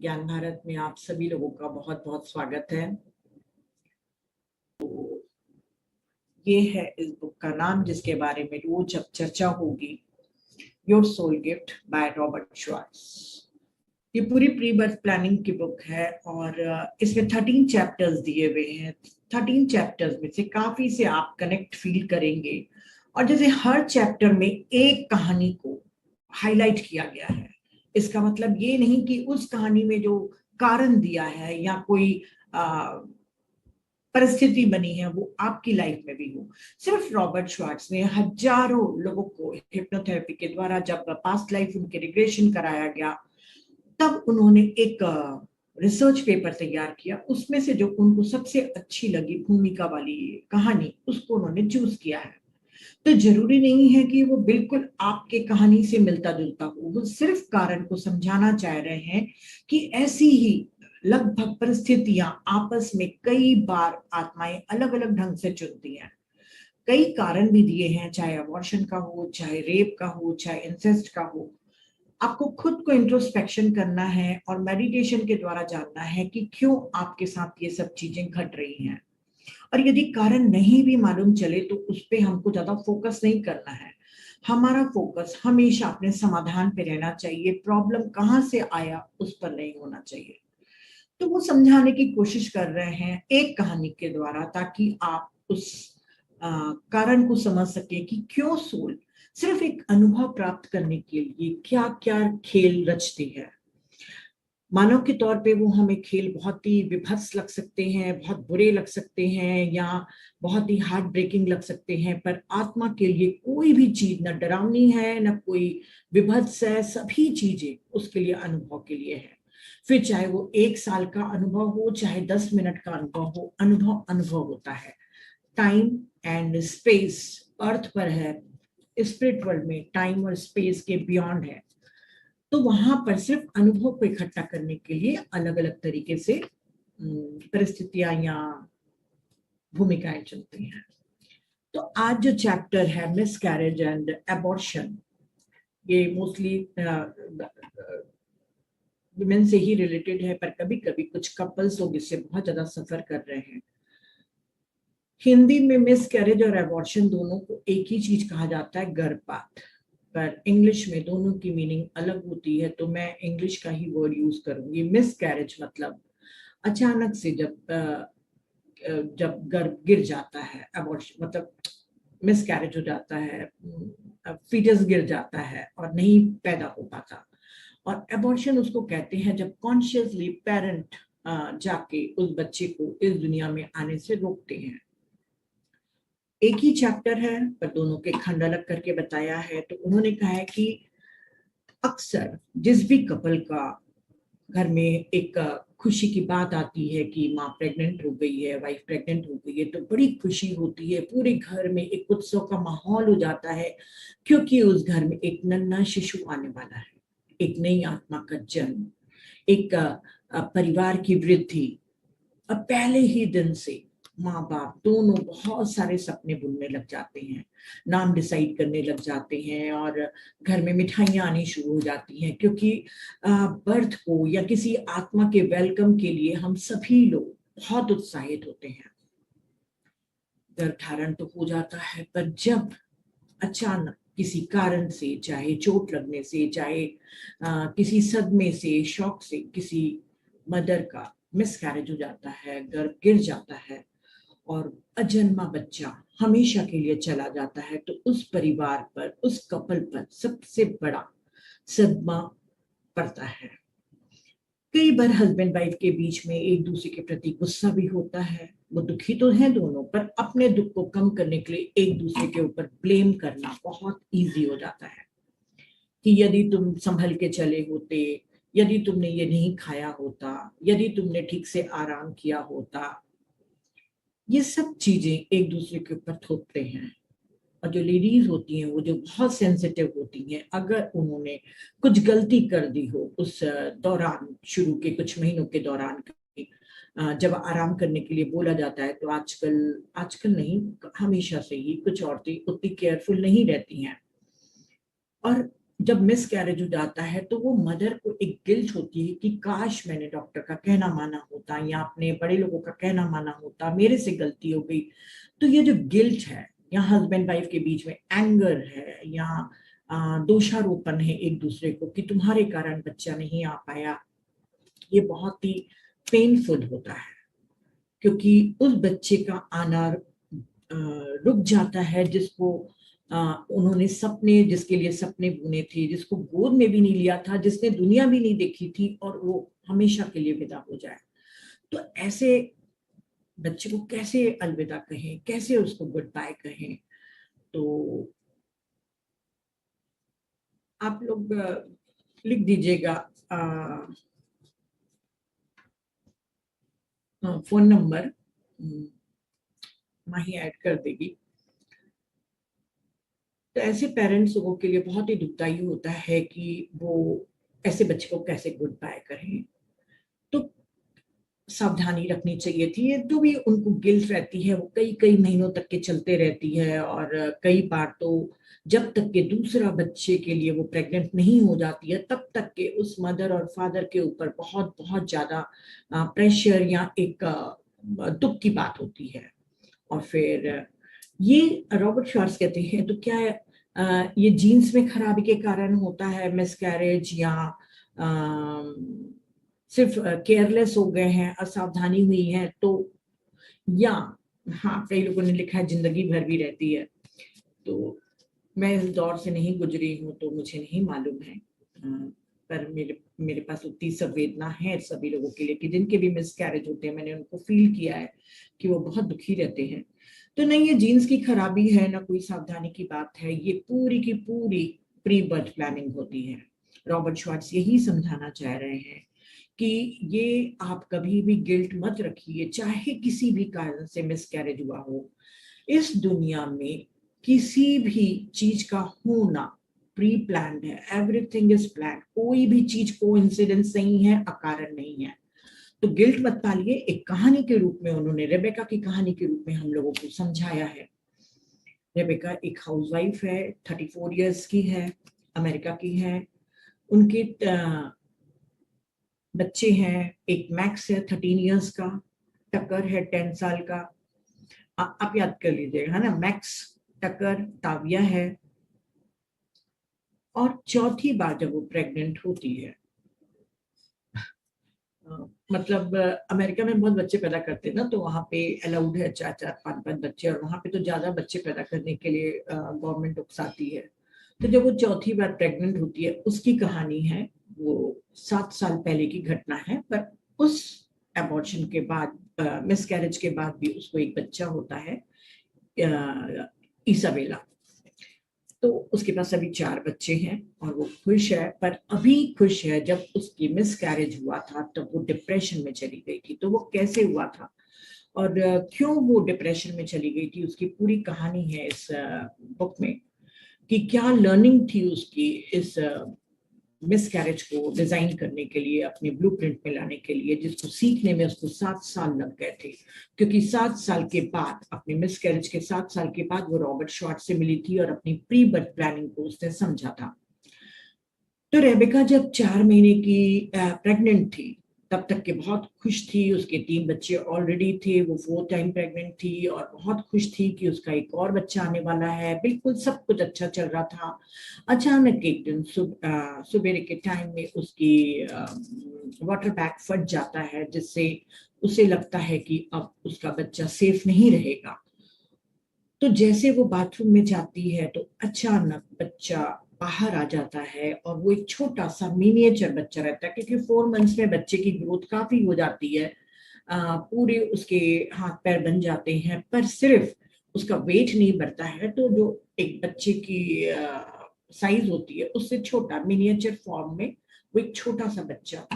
ज्ञान भारत में आप सभी लोगों का बहुत बहुत स्वागत है। ये है इस बुक का नाम जिसके बारे में रोज अब चर्चा होगी, your soul gift by Robert Schwartz. ये पूरी प्री बर्थ प्लानिंग की बुक है और इसमें 13 चैप्टर्स दिए हुए हैं। 13 चैप्टर्स में से काफी से आप कनेक्ट फील करेंगे और जैसे हर चैप्टर में एक कहानी को हाईलाइट किया गया है। इसका मतलब ये नहीं कि उस कहानी में जो कारण दिया है या कोई परिस्थिति बनी है वो आपकी लाइफ में भी हो। सिर्फ रॉबर्ट श्वार्ट्ज ने हजारों लोगों को हिप्नोथेरेपी के द्वारा जब पास्ट लाइफ उनके रिग्रेशन कराया गया तब उन्होंने एक रिसर्च पेपर तैयार किया। उसमें से जो उनको सबसे अच्छी लगी भूमिका वाली कहानी उसको उन्होंने चूज किया है। तो जरूरी नहीं है कि वो बिल्कुल आपके कहानी से मिलता जुलता हो, वो सिर्फ कारण को समझाना चाह रहे हैं कि ऐसी ही लगभग परिस्थितियां आपस में कई बार आत्माएं अलग अलग ढंग से चुनती हैं। कई कारण भी दिए हैं, चाहे अबॉर्शन का हो, चाहे रेप का हो, चाहे इंसेस्ट का हो। आपको खुद को इंट्रोस्पेक्शन करना है और मेडिटेशन के द्वारा जानना है कि क्यों आपके साथ ये सब चीजें घट रही हैं। और यदि कारण नहीं भी मालूम चले तो उस पर हमको ज्यादा फोकस नहीं करना है। हमारा फोकस हमेशा अपने समाधान पे रहना चाहिए, प्रॉब्लम कहाँ से आया उस पर नहीं होना चाहिए। तो वो समझाने की कोशिश कर रहे हैं एक कहानी के द्वारा, ताकि आप उस कारण को समझ सके कि क्यों सोल सिर्फ एक अनुभव प्राप्त करने के लिए क्या क्या खेल रचती है। मानव के तौर पे वो हमें खेल बहुत ही विभत्स लग सकते हैं, बहुत बुरे लग सकते हैं या बहुत ही हार्ट ब्रेकिंग लग सकते हैं, पर आत्मा के लिए कोई भी चीज न डरावनी है न कोई विभत्स है। सभी चीजें उसके लिए अनुभव के लिए है। फिर चाहे वो 1 साल का अनुभव हो, चाहे 10 मिनट का अनुभव हो, अनुभव अनुभव होता है। टाइम एंड स्पेस अर्थ पर है, स्पिरिट वर्ल्ड में टाइम और स्पेस के बियॉन्ड है। तो वहां पर सिर्फ अनुभव को इकट्ठा करने के लिए अलग अलग तरीके से परिस्थितियां या भूमिकाएं चलती हैं। तो आज जो चैप्टर है मिस कैरेज एंड एबॉर्शन, ये मोस्टली विमेन से ही रिलेटेड है, पर कभी कभी कुछ कपल्स लोग इससे बहुत ज्यादा सफर कर रहे हैं। हिंदी में मिस कैरेज और एबॉर्शन दोनों को एक ही चीज कहा जाता है, गर्भपात, पर इंग्लिश में दोनों की मीनिंग अलग होती है। तो मैं इंग्लिश का ही वर्ड यूज करूंगी। मिस कैरेज मतलब अचानक से जब गर्भ गिर जाता है, अबॉर्शन मतलब मिस कैरेज हो जाता है, फीटस गिर जाता है और नहीं पैदा हो पाता। और एबॉर्शन उसको कहते हैं जब कॉन्शियसली पेरेंट जाके उस बच्चे को इस दुनिया में आने से रोकते हैं। एक ही चैप्टर है पर दोनों के खंड अलग करके बताया है। तो उन्होंने कहा है कि अक्सर जिस भी कपल का घर में एक खुशी की बात आती है कि माँ प्रेग्नेंट हो गई है, वाइफ प्रेग्नेंट हो गई है, तो बड़ी खुशी होती है, पूरे घर में एक उत्सव का माहौल हो जाता है, क्योंकि उस घर में एक नन्हा शिशु आने वाला है, एक नई आत्मा का जन्म, एक परिवार की वृद्धि। अब पहले ही दिन से माँ बाप दोनों बहुत सारे सपने बुनने लग जाते हैं, नाम डिसाइड करने लग जाते हैं और घर में मिठाइयाँ आनी शुरू हो जाती हैं, क्योंकि बर्थ को या किसी आत्मा के वेलकम के लिए हम सभी लोग बहुत उत्साहित होते हैं। गर्भ धारण तो हो जाता है, पर जब अचानक किसी कारण से, चाहे चोट लगने से, चाहे किसी सदमे से, शॉक से, किसी मदर का मिसकैरेज हो जाता है, गर्भ गिर जाता है और अजन्मा बच्चा हमेशा के लिए चला जाता है, तो उस परिवार पर, उस कपल पर सबसे बड़ा सदमा पड़ता है। कई बार हस्बैंड वाइफ के बीच में एक दूसरे के प्रति गुस्सा भी होता है। वो दुखी तो है दोनों, पर अपने दुख को कम करने के लिए एक दूसरे के ऊपर ब्लेम करना बहुत इजी हो जाता है कि यदि तुम संभल के चले होते, यदि तुमने ये नहीं खाया होता, यदि तुमने ठीक से आराम किया होता। ये सब चीजें एक दूसरे के ऊपर थोपते हैं। और जो लेडीज होती हैं वो जो बहुत सेंसिटिव होती हैं, अगर उन्होंने कुछ गलती कर दी हो उस दौरान, शुरू के कुछ महीनों के दौरान, जब आराम करने के लिए बोला जाता है, तो आजकल आजकल नहीं, हमेशा से ही कुछ औरतें उतनी केयरफुल नहीं रहती हैं। और जब मिस कैरेज हो जाता है तो वो मदर को एक गिल्ट होती है कि काश मैंने डॉक्टर का कहना माना होता या अपने बड़े लोगों का कहना माना होता, मेरे से गलती हो गई। तो ये जो गिल्ट है या हस्बैंड वाइफ के बीच में एंगर है या दोषारोपण है एक दूसरे को कि तुम्हारे कारण बच्चा नहीं आ पाया, ये बहुत ही पेनफुल होता है। क्योंकि उस बच्चे का आना रुक जाता है जिसको उन्होंने सपने, जिसके लिए सपने बुने थे, जिसको गोद में भी नहीं लिया था, जिसने दुनिया भी नहीं देखी थी, और वो हमेशा के लिए विदा हो जाए। तो ऐसे बच्चे को कैसे अलविदा कहें, कैसे उसको गुड बाय कहें? तो आप लोग लिख दीजिएगा फोन नंबर, माही ऐड कर देगी। तो ऐसे पेरेंट्स लोगों के लिए बहुत ही दुखदायी होता है कि वो ऐसे बच्चे को कैसे गुड बाय करें। तो सावधानी रखनी चाहिए थी। ये जो भी उनको गिल्ट रहती है वो कई कई महीनों तक के चलते रहती है, और कई बार तो जब तक के दूसरा बच्चे के लिए वो प्रेग्नेंट नहीं हो जाती है तब तक के उस मदर और फादर के ऊपर बहुत बहुत ज्यादा प्रेशर या एक दुख की बात होती है। और फिर ये रॉबर्ट शॉर्ट्स कहते हैं, तो क्या ये जीन्स में खराबी के कारण होता है मिसकैरेज, या सिर्फ केयरलेस हो गए हैं, असावधानी हुई है? तो या हाँ, कई लोगों ने लिखा है जिंदगी भर भी रहती है। तो मैं इस दौर से नहीं गुजरी हूँ तो मुझे नहीं मालूम है, पर मेरे मेरे पास उतनी संवेदना है सभी लोगों के लिए कि जिनके भी मिसकैरेज होते हैं, मैंने उनको फील किया है कि वो बहुत दुखी रहते हैं। तो नहीं, ये जीन्स की खराबी है ना कोई सावधानी की बात है, ये पूरी की पूरी प्री बर्थ प्लानिंग होती है। रॉबर्ट श्वार्ट्ज यही समझाना चाह रहे हैं कि ये आप कभी भी गिल्ट मत रखिए, चाहे किसी भी कारण से मिसकैरेज हुआ हो। इस दुनिया में किसी भी चीज का होना प्री प्लान्ड है, एवरीथिंग इज प्लान। कोई भी चीज कोइंसिडेंस नहीं है, अकारण नहीं है। तो गिल्ट मत पालिए। एक कहानी के रूप में उन्होंने, रेबेका की कहानी के रूप में हम लोगों को समझाया है। रेबेका एक हाउसवाइफ है, 34 ईयर्स की है, अमेरिका की है। उनके बच्चे हैं, एक मैक्स है 13 ईयर्स का, टकर है 10 साल का। आप याद कर लीजिएगा, है ना, मैक्स, टकर, ताविया है। और चौथी बार जब वो प्रेग्नेंट होती है, मतलब अमेरिका में बहुत बच्चे पैदा करते हैं ना, तो वहाँ पे अलाउड है 4 4 5 5 बच्चे, और वहाँ पे तो ज्यादा बच्चे पैदा करने के लिए गवर्नमेंट उकसाती है। तो जब वो चौथी बार प्रेग्नेंट होती है, उसकी कहानी है। वो 7 साल पहले की घटना है, पर उस एबॉर्शन के बाद, मिसकैरेज के बाद भी उसको एक बच्चा होता है, इसाबेला। तो उसके पास अभी 4 बच्चे हैं और वो खुश है। पर अभी खुश है, जब उसकी मिसकैरेज हुआ था तब वो डिप्रेशन में चली गई थी। तो वो कैसे हुआ था और क्यों वो डिप्रेशन में चली गई थी, उसकी पूरी कहानी है इस बुक में, कि क्या लर्निंग थी उसकी इस मिसकैरेज को डिजाइन करने के लिए, अपने ब्लूप्रिंट में लाने के लिए, जिसको सीखने में उसको 7 साल लग गए थे। क्योंकि 7 साल के बाद, अपने मिसकैरेज के 7 साल के बाद, वो रॉबर्ट शॉर्ट से मिली थी और अपनी प्री बर्थ प्लानिंग को उसने समझा था। तो रेबेका जब 4 महीने की प्रेग्नेंट थी, तब तक के बहुत खुश थी। उसके 3 बच्चे ऑलरेडी थे, वो 4th टाइम प्रेग्नेंट थी और बहुत खुश थी कि उसका एक और बच्चा आने वाला है। बिल्कुल सब कुछ अच्छा चल रहा था। अचानक एक दिन सुबह के टाइम में उसकी वाटर बैग फट जाता है, जिससे उसे लगता है कि अब उसका बच्चा सेफ नहीं रहेगा। तो जैसे वो बाथरूम में जाती है तो अचानक बच्चा बाहर आ जाता है, और वो एक छोटा सा मिनिएचर बच्चा रहता है, क्योंकि 4 मंथ्स में बच्चे की ग्रोथ काफी हो जाती है। पूरे उसके हाथ पैर बन जाते हैं, पर सिर्फ उसका वेट नहीं बढ़ता है। तो जो एक बच्चे की साइज होती है उससे छोटा, मिनिएचर फॉर्म में वो एक छोटा सा बच्चा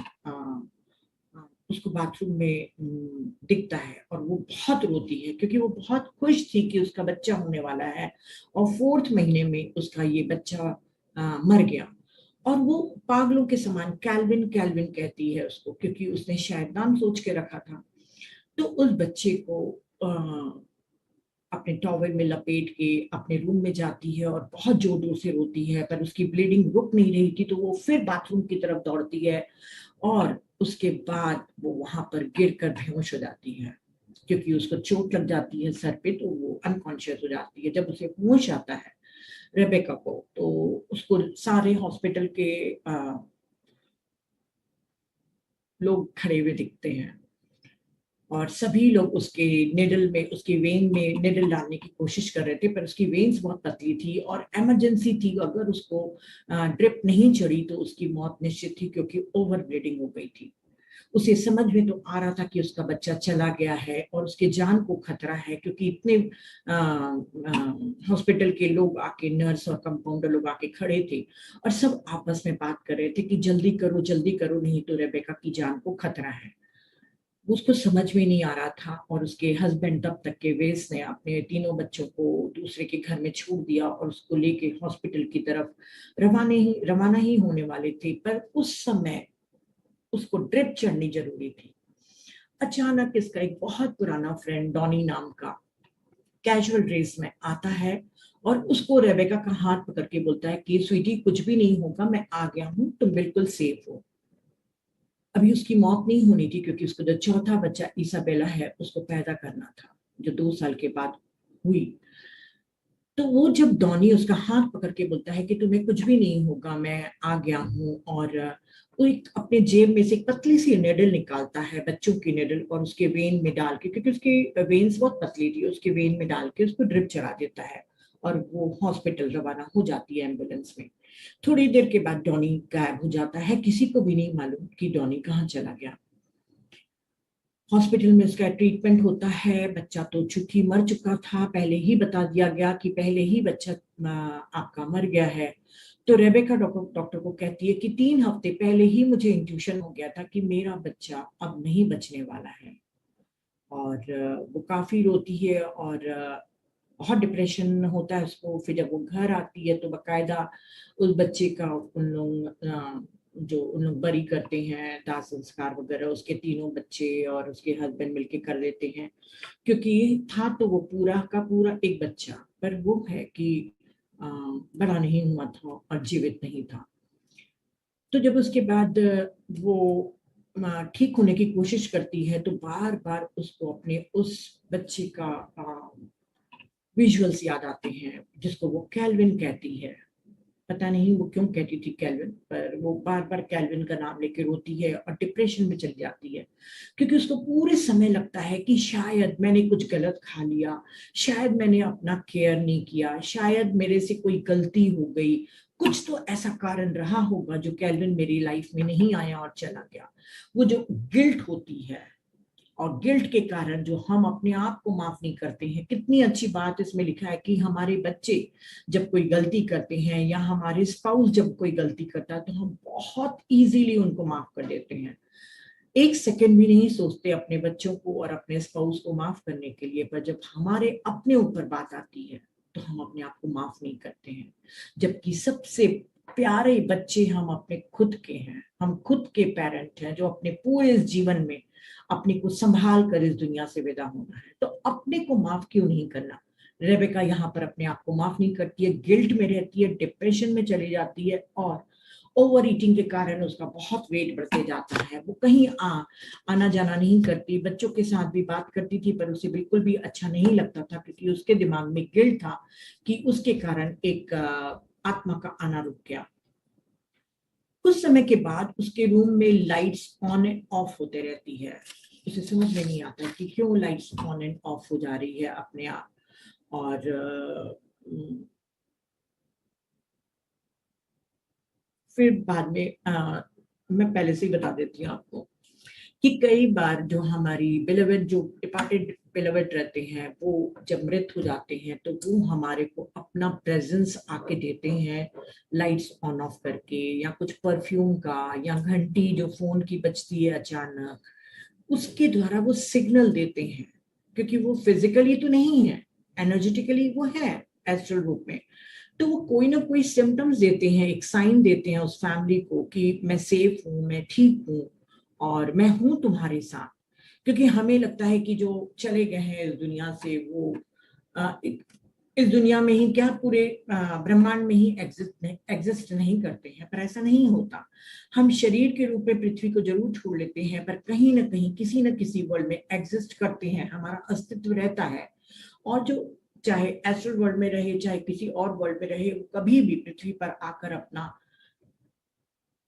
उसको बाथरूम में दिखता है, और वो बहुत रोती है क्योंकि वो बहुत खुश थी कि उसका बच्चा होने वाला है। और 4th महीने में उसका ये बच्चा मर गया। और वो पागलों के समान कैल्विन कैल्विन कहती है उसको, क्योंकि उसने शायद नाम सोच के रखा था। तो उस बच्चे को अपने टॉवल में लपेट के अपने रूम में जाती है और बहुत जोर जोर से रोती है, पर उसकी ब्लीडिंग रुक नहीं रही थी, तो वो फिर बाथरूम की तरफ दौड़ती है और उसके बाद वो वहां पर गिर कर बेहोश हो जाती है, क्योंकि उसको चोट लग जाती है सर पे, तो वो अनकॉन्शियस हो जाती है। जब उसे होश आता है रेबेका को, तो उसको सारे हॉस्पिटल के लोग खड़े हुए दिखते हैं और सभी लोग उसके निडल में, उसकी वेन में निडल डालने की कोशिश कर रहे थे, पर उसकी वेन्स बहुत पतली थी और इमरजेंसी थी। अगर उसको ड्रिप नहीं चढ़ी तो उसकी मौत निश्चित थी, क्योंकि ओवर ब्लीडिंग हो गई थी। उसे समझ में तो आ रहा था कि उसका बच्चा चला गया है और उसके जान को खतरा है, क्योंकि इतने हॉस्पिटल के लोग आके, नर्स और कंपाउंडर लोग आके खड़े थे और सब आपस में बात कर रहे थे कि जल्दी करो, नहीं तो रेबेका की जान को खतरा है। उसको समझ में नहीं आ रहा था और उसके हस्बैंड तब तक के वेस ने अपने तीनों बच्चों को दूसरे के घर में छोड़ दिया और उसको लेके हॉस्पिटल की तरफ रवाना ही होने वाले थे। पर उस समय उसको ड्रिप चढ़नी जरूरी थी। अचानक इसका एक बहुत पुराना फ्रेंड डॉनी नाम का कैजुअल ड्रेस में आता है और उसको रेबेका का हाथ पकड़ के बोलता है कि स्वीटी, कुछ भी नहीं होगा, मैं आ गया हूं, तुम बिल्कुल सेफ हो। अभी उसकी मौत नहीं होनी थी, क्योंकि उसको जो चौथा बच्चा इसाबेला है उसको पैदा करना था, जो 2 साल के बाद हुई। तो वो जब डॉनी उसका हाथ पकड़ के बोलता है कि तुम्हें कुछ भी नहीं होगा, मैं आ गया हूँ, और वो एक अपने जेब में से एक पतली सी नेडल निकालता है, बच्चों की नेडल, और उसके वेन में डाल के, क्योंकि उसकी वेन्स बहुत पतली थी, उसके वेन में डाल के उसको ड्रिप चढ़ा देता है और वो हॉस्पिटल रवाना हो जाती है एम्बुलेंस में। थोड़ी देर के बाद डॉनी गायब हो जाता है, किसी को भी नहीं मालूम कि डॉनी कहाँ चला गया। हॉस्पिटल में उसका ट्रीटमेंट होता है। बच्चा तो चूंकि मर चुका था, पहले ही बता दिया गया कि पहले ही बच्चा आपका मर गया है। तो रेबेका डॉक्टर को कहती है कि 3 हफ्ते पहले ही मुझे इंट्यूशन हो गया था कि मेरा बच्चा अब नहीं बचने वाला है। और वो काफी रोती है और बहुत डिप्रेशन होता है उसको। फिर जब वो घर आती है तो बकायदा उस बच्चे का उन लोग जो उन लोग बरी करते हैं, दाह संस्कार वगैरह, उसके तीनों बच्चे और उसके हस्बैंड मिलके कर लेते हैं, क्योंकि था तो वो पूरा का पूरा एक बच्चा, पर वो है कि बड़ा नहीं हुआ था और जीवित नहीं था। तो जब उसके बाद वो ठीक होने की कोशिश करती है, तो बार बार उसको अपने उस बच्चे का विजुअल्स याद आते हैं, जिसको वो कैल्विन कहती है। पता नहीं वो क्यों कहती थी कैल्विन, पर वो बार बार कैल्विन का नाम लेके रोती है और डिप्रेशन में चली जाती है, क्योंकि उसको पूरे समय लगता है कि शायद मैंने कुछ गलत खा लिया, शायद मैंने अपना केयर नहीं किया, शायद मेरे से कोई गलती हो गई, कुछ तो ऐसा कारण रहा होगा जो कैल्विन मेरी लाइफ में नहीं आया और चला गया। वो जो गिल्ट होती है, और गिल्ट के कारण जो हम अपने आप को माफ नहीं करते हैं। कितनी अच्छी बात इसमें लिखा है कि हमारे बच्चे जब कोई गलती करते हैं या हमारे स्पाउस जब कोई गलती करता है, तो हम बहुत इजीली उनको माफ कर देते हैं, एक सेकंड भी नहीं सोचते अपने बच्चों को और अपने स्पाउस को माफ करने के लिए। पर जब हमारे अपने ऊपर बात आती है तो हम अपने आप को माफ नहीं करते हैं, जबकि सबसे प्यारे बच्चे हम अपने खुद के हैं। हम खुद के पेरेंट हैं, जो अपने पूरे जीवन में अपने को संभाल कर इस दुनिया से विदा होना है, तो अपने को माफ क्यों नहीं करना। रेबेका यहाँ पर अपने आप को माफ नहीं करती है, गिल्ट में रहती है, डिप्रेशन में चली जाती है, और ओवर ईटिंग के कारण उसका बहुत वेट बढ़ते जाता है। वो कहीं आना जाना नहीं करती, बच्चों के साथ भी बात करती थी, पर उसे बिल्कुल भी अच्छा नहीं लगता था, क्योंकि उसके दिमाग में गिल्ट था कि उसके कारण एक आत्मा का आना रुक गया। कुछ समय के बाद उसके रूम में लाइट्स ऑन एंड ऑफ होते रहती है। उसे समझ में नहीं आता कि क्यों लाइट्स ऑन एंड ऑफ हो जा रही है अपने आप। और फिर बाद में मैं पहले से ही बता देती हूँ आपको कि कई बार जो हमारी बिलवेड, जो डिपार्टेड बिलवेड रहते हैं, वो जब मृत हो जाते हैं तो वो हमारे को अपना प्रेजेंस आके देते हैं, लाइट्स ऑन ऑफ करके, या कुछ परफ्यूम का, या घंटी जो फोन की बजती है अचानक, उसके द्वारा वो सिग्नल देते हैं। क्योंकि वो फिजिकली तो नहीं है, एनर्जेटिकली वो है एस्ट्रल रूप में, तो वो कोई ना कोई सिम्टम्स देते हैं, एक साइन देते हैं उस फैमिली को कि मैं सेफ हूँ, मैं ठीक हूँ, और मैं हूं तुम्हारे साथ। क्योंकि हमें लगता है कि जो चले गए हैं इस दुनिया से, वो इस दुनिया में ही क्या, पूरे ब्रह्मांड में ही एग्जिस्ट नहीं करते हैं, पर ऐसा नहीं होता। हम शरीर के रूप में पृथ्वी को जरूर छोड़ लेते हैं, पर कहीं ना कहीं किसी न किसी वर्ल्ड में एग्जिस्ट करते हैं, हमारा अस्तित्व रहता है। और जो चाहे एस्ट्रल वर्ल्ड में रहे, चाहे किसी और वर्ल्ड में रहे, वो कभी भी पृथ्वी पर आकर अपना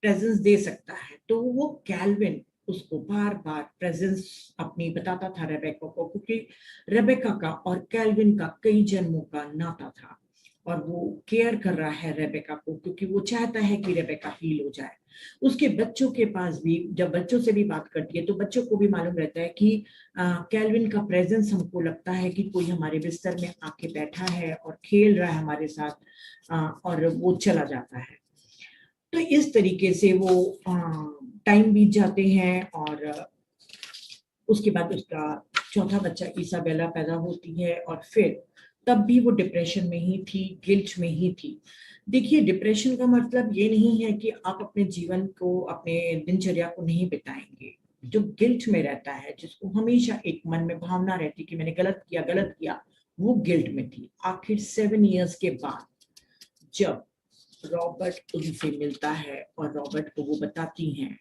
प्रेजेंस दे सकता है। तो वो कैल्विन उसको बार बार प्रेजेंस अपनी बताता था रेबेका को, क्योंकि रेबेका का और कैल्विन का कई जन्मों का नाता था, और वो केयर कर रहा है रेबेका को, क्योंकि वो चाहता है कि रेबेका हील हो जाए। उसके बच्चों के पास भी, जब बच्चों से भी बात करती है तो बच्चों को भी मालूम रहता है कि कैल्विन का प्रेजेंस हमको लगता है कि कोई हमारे बिस्तर में आके बैठा है और खेल रहा है हमारे साथ, और वो चला जाता है। तो इस तरीके से वो टाइम बीत जाते हैं, और उसके बाद उसका चौथा बच्चा इसाबेला पैदा होती है, और फिर तब भी वो डिप्रेशन में ही थी, गिल्ट में ही थी। देखिए, डिप्रेशन का मतलब ये नहीं है कि आप अपने जीवन को, अपने दिनचर्या को नहीं बिताएंगे। जो गिल्ट में रहता है, जिसको हमेशा एक मन में भावना रहती कि मैंने गलत किया, वो गिल्ट में थी। आखिर 7 इयर्स के बाद जब रॉबर्ट उनसे मिलता है और रॉबर्ट को वो बताती हैं,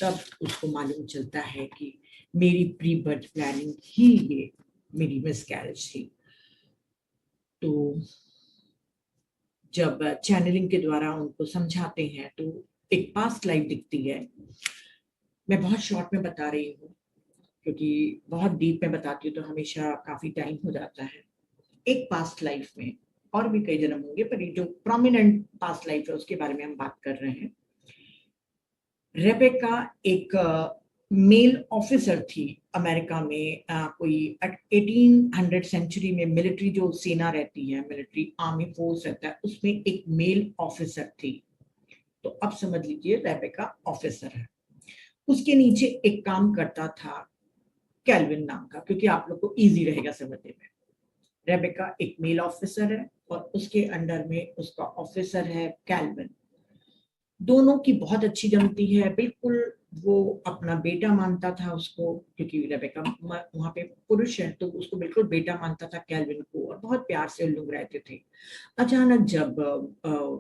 तब उसको मालूम चलता है कि मेरी प्री बर्थ प्लानिंग ही ये मेरी मिसकैरेज थी। तो जब चैनलिंग के द्वारा उनको समझाते हैं तो एक पास्ट लाइफ दिखती है। मैं बहुत शॉर्ट में बता रही हूँ, क्योंकि बहुत डीप में बताती हूँ तो हमेशा काफी टाइम हो जाता है। एक पास्ट लाइफ में और भी कई जन्म होंगे, पर ये जो प्रोमिनेंट पास्ट लाइफ है उसके बारे में हम बात कर रहे हैं। रेबेका एक मेल ऑफिसर थी अमेरिका में। कोई 1800 सेंचुरी में मिलिट्री जो सेना रहती है, मिलिट्री आर्मी फोर्स रहता है, उसमें एक मेल ऑफिसर थी। तो अब समझ लीजिए रेबेका ऑफिसर है। उसके नीचे एक काम करता था कैल्विन नाम का, क्योंकि आप लोग को इजी रहेगा समझने में। रेबेका एक मेल ऑफिसर है और उसके अंडर में उसका ऑफिसर है कैल्विन। दोनों की बहुत अच्छी जमती है, बिल्कुल वो अपना बेटा मानता था उसको, क्योंकि रेबेका वहां पे पुरुष है तो उसको बिल्कुल बेटा मानता था कैल्विन को, और बहुत प्यार से लोग रहते थे। अचानक जब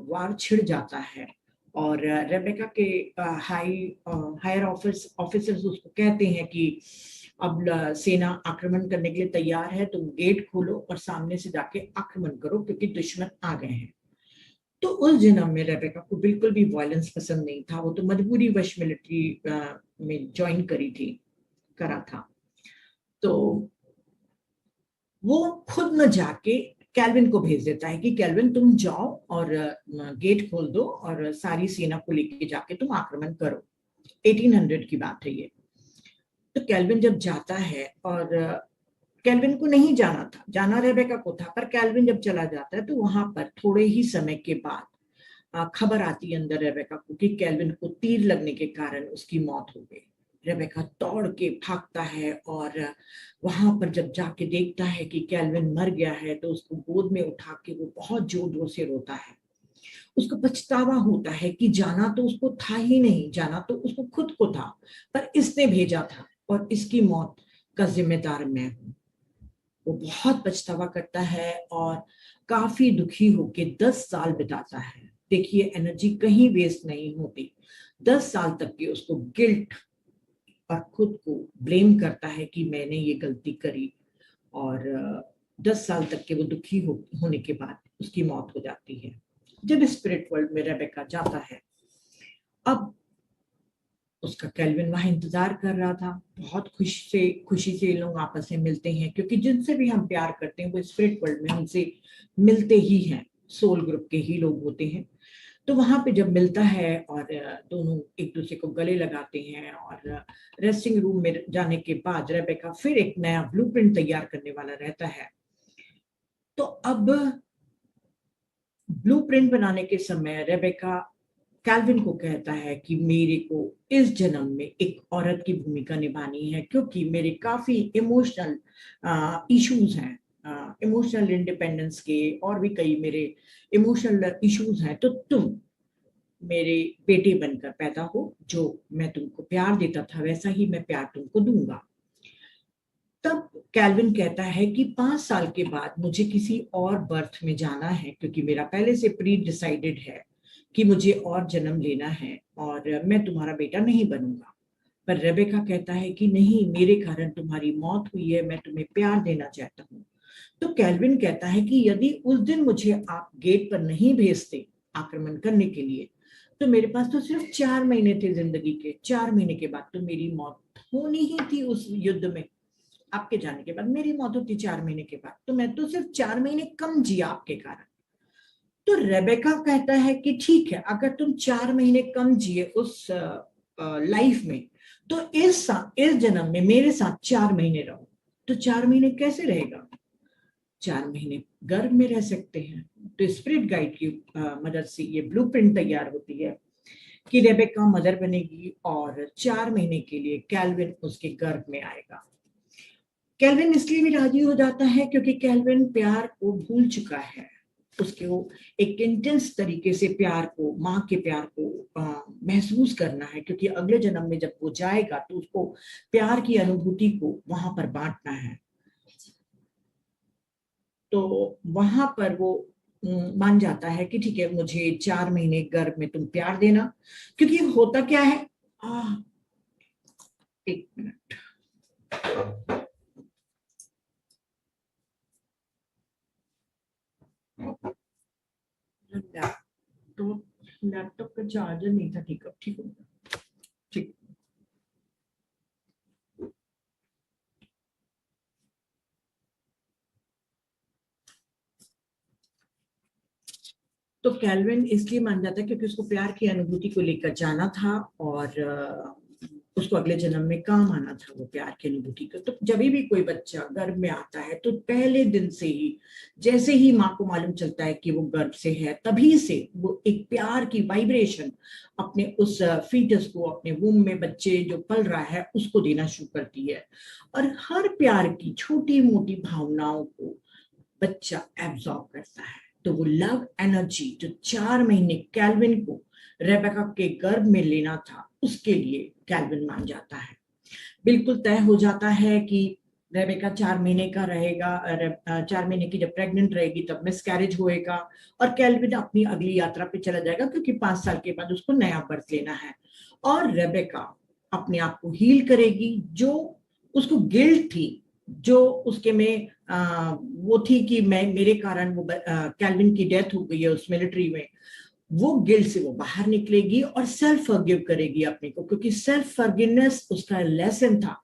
वार छिड़ जाता है और रेबेका के हायर ऑफिसर्स उसको कहते हैं कि अब सेना आक्रमण करने के लिए तैयार है, तुम गेट खोलो और सामने से जाके आक्रमण करो, क्योंकि दुश्मन आ गए हैं। तो उस जन्म में रेबेका को बिल्कुल भी वायलेंस पसंद नहीं था। वो तो मजबूरी वश मिलिट्री में ज्वाइन करा था। तो वो खुद न जाके कैल्विन को भेज देता है कि कैल्विन तुम जाओ और गेट खोल दो और सारी सेना को लेके जाके तुम आक्रमण करो। 1800 की बात है ये। तो कैल्विन जब जाता है, और कैल्विन को नहीं जाना था, जाना रेबेका को था, पर कैल्विन जब चला जाता है तो वहां पर थोड़े ही समय के बाद खबर आती है अंदर रेबेका को कि कैल्विन को तीर लगने के कारण उसकी मौत हो गई। रेबेका दौड़ के भागता है, और वहां पर जब जाके देखता है कि कैल्विन मर गया है तो उसको गोद में उठा के वो बहुत जोर जोर से रोता है। उसको पछतावा होता है कि जाना तो उसको था ही नहीं, जाना तो उसको खुद को था, पर इसने भेजा था और इसकी मौत का जिम्मेदार मैं हूं। वो बहुत पछतावा करता है और काफी दुखी होके 10 साल बिताता है। देखिए, एनर्जी कहीं वेस्ट नहीं होती। 10 साल तक की उसको गिल्ट और खुद को ब्लेम करता है कि मैंने ये गलती करी, और 10 साल तक के वो दुखी होने के बाद उसकी मौत हो जाती है। जब स्पिरिट वर्ल्ड में रेबेका जाता है, अब उसका कैल्विन वहां इंतजार कर रहा था। बहुत खुशी से लोग आपस में मिलते हैं, क्योंकि जिनसे भी हम प्यार करते हैं वो स्पिरिट वर्ल्ड में हमसे मिलते ही हैं, सोल ग्रुप के ही लोग होते हैं। तो वहां पे जब मिलता है और दोनों एक दूसरे को गले लगाते हैं, और रेस्टिंग रूम में जाने के बाद रेबेका फिर एक नया ब्लूप्रिंट तैयार करने वाला रहता है। तो अब ब्लूप्रिंट बनाने के समय रेबेका कैल्विन को कहता है कि मेरे को इस जन्म में एक औरत की भूमिका निभानी है, क्योंकि मेरे काफी इमोशनल इश्यूज हैं, इमोशनल इंडिपेंडेंस के और भी कई मेरे इमोशनल इश्यूज हैं। तो तुम मेरे बेटे बनकर पैदा हो, जो मैं तुमको प्यार देता था वैसा ही मैं प्यार तुमको दूंगा। तब कैल्विन कहता है कि 5 साल के बाद मुझे किसी और बर्थ में जाना है, क्योंकि मेरा पहले से प्री डिसाइडेड है कि मुझे और जन्म लेना है और मैं तुम्हारा बेटा नहीं बनूंगा। पर रेबेका कहता है कि नहीं, मेरे कारण तुम्हारी मौत हुई है, मैं तुम्हें प्यार देना चाहता हूँ। तो कैल्विन कहता है कि यदि उस दिन मुझे आप गेट पर नहीं भेजते आक्रमण करने के लिए, तो मेरे पास तो सिर्फ 4 महीने थे जिंदगी के। 4 महीने के बाद तो मेरी मौत होनी ही थी उस युद्ध में। आपके जाने के बाद मेरी मौत होती 4 महीने के बाद, तो मैं तो सिर्फ 4 महीने कम जिया आपके कारण। तो रेबेका कहता है कि ठीक है, अगर तुम 4 महीने कम जिए उस लाइफ में, तो इस जन्म में मेरे साथ 4 महीने रहो। तो 4 महीने कैसे रहेगा? 4 महीने गर्भ में रह सकते हैं। तो स्पिरिट गाइड की मदद से ये ब्लूप्रिंट तैयार होती है कि रेबेका मदर बनेगी और 4 महीने के लिए कैल्विन उसके गर्भ में आएगा। कैल्विन इसलिए भी राजी हो जाता है क्योंकि कैल्विन प्यार को भूल चुका है। उसके वो एक इंटेंस तरीके से प्यार को, माँ के प्यार को महसूस करना है, क्योंकि अगले जन्म में जब वो जाएगा तो उसको प्यार की अनुभूति को वहां पर बांटना है। तो वहां पर वो मान जाता है कि ठीक है, मुझे 4 महीने गर्भ में तुम प्यार देना। क्योंकि होता क्या है, आ, 1 मिनट, तो लैपटॉप का चार्जर नहीं था। ठीक है, ठीक होगा, ठीक। तो कैल्विन इसलिए मान जाता है क्योंकि उसको प्यार की अनुभूति को लेकर जाना था और उसको अगले जन्म में काम आना था वो प्यार की अनुभूति को। तो जब भी कोई बच्चा गर्भ में आता है तो पहले दिन से ही, जैसे ही माँ को मालूम चलता है कि वो गर्भ से है, तभी से वो एक प्यार की वाइब्रेशन अपने उस फीटस को, अपने वूम में बच्चे जो पल रहा है उसको देना शुरू करती है। और हर प्यार की छोटी मोटी भावनाओं को बच्चा एब्जॉर्ब करता है। तो वो लव एनर्जी जो 4 महीने कैल्विन को रेबेका के गर्भ में लेना था, उसके लिए कैल्विन मान जाता है। बिल्कुल तय हो जाता है कि रेबेका 4 महीने का रहेगा। 4 महीने की जब प्रेग्नेंट रहेगी तब मिसकैरेज होएगा और कैल्विन अपनी अगली यात्रा पे चला जाएगा, क्योंकि 5 साल के बाद उसको नया बर्थ लेना है। और रेबेका अपने आप को हील करेगी। जो उसको गिल्ट थी, जो उसके में वो थी कि मैं, मेरे कारण वो कैल्विन की डेथ हो गई है उस मिलिट्री में, वो गिल्ट से वो बाहर निकलेगी और सेल्फ फॉरगिव करेगी अपने को, क्योंकि सेल्फ फॉरगिवनेस उसका लेसन था।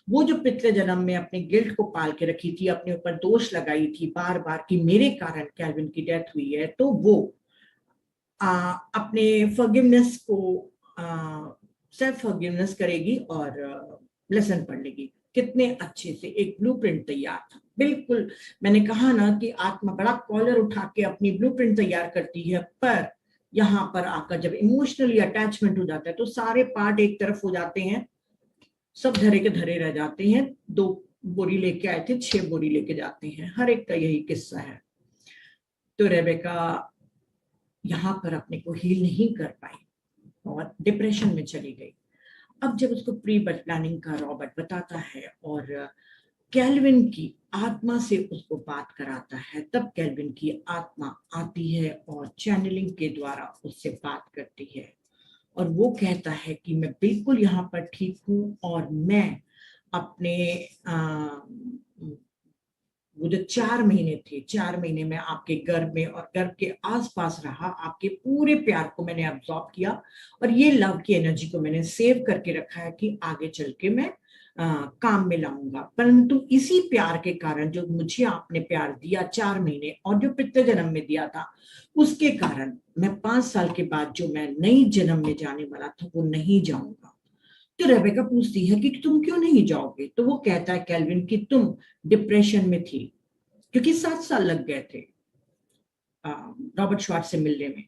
वो जो पिछले जन्म में अपने गिल्ट को पाल के रखी थी, अपने ऊपर दोष लगाई थी बार बार कि मेरे कारण कैल्विन की डेथ हुई है, तो वो अपने फॉरगिवनेस को, सेल्फ फॉरगिवनेस करेगी और लेसन पढ़ लेगी। कितने अच्छे से एक ब्लूप्रिंट तैयार था। बिल्कुल, मैंने कहा ना कि आत्मा बड़ा कॉलर उठा के अपनी ब्लूप्रिंट तैयार करती है, पर यहाँ पर आकर जब इमोशनली अटैचमेंट हो जाता है तो सारे पार्ट एक तरफ हो जाते हैं, सब धरे के धरे रह जाते हैं। 2 बोरी लेके आए थे, 6 बोरी लेके जाते हैं, हर एक का यही किस्सा है। तो रेबेका यहाँ पर अपने को हील नहीं कर पाई और डिप्रेशन में चली गई। अब जब उसको प्री बर्थ प्लानिंग का रॉबर्ट बताता है और कैल्विन की आत्मा से उसको बात कराता है, तब कैल्विन की आत्मा आती है और चैनलिंग के द्वारा उससे बात करती है और वो कहता है कि मैं बिल्कुल यहाँ पर ठीक हूँ और मैं अपने वो जो 4 महीने थे, 4 महीने में आपके गर्भ में और गर्भ के आसपास रहा, आपके पूरे प्यार को मैंने अब्सॉर्ब किया और ये लव की एनर्जी को मैंने सेव करके रखा है कि आगे चल के मैं काम में लाऊंगा। परंतु इसी प्यार के कारण, जो मुझे आपने प्यार दिया 4 महीने और जो पिछले जन्म में दिया था, उसके कारण मैं 5 साल के बाद जो मैं नई जन्म में जाने वाला था वो नहीं जाऊंगा। तो रेबेका पूछती है कि तुम क्यों नहीं जाओगे? तो वो कहता है कैल्विन कि तुम डिप्रेशन में थी, क्योंकि 7 साल लग गए थे रॉबर्ट श्वार्ट्ज से मिलने में।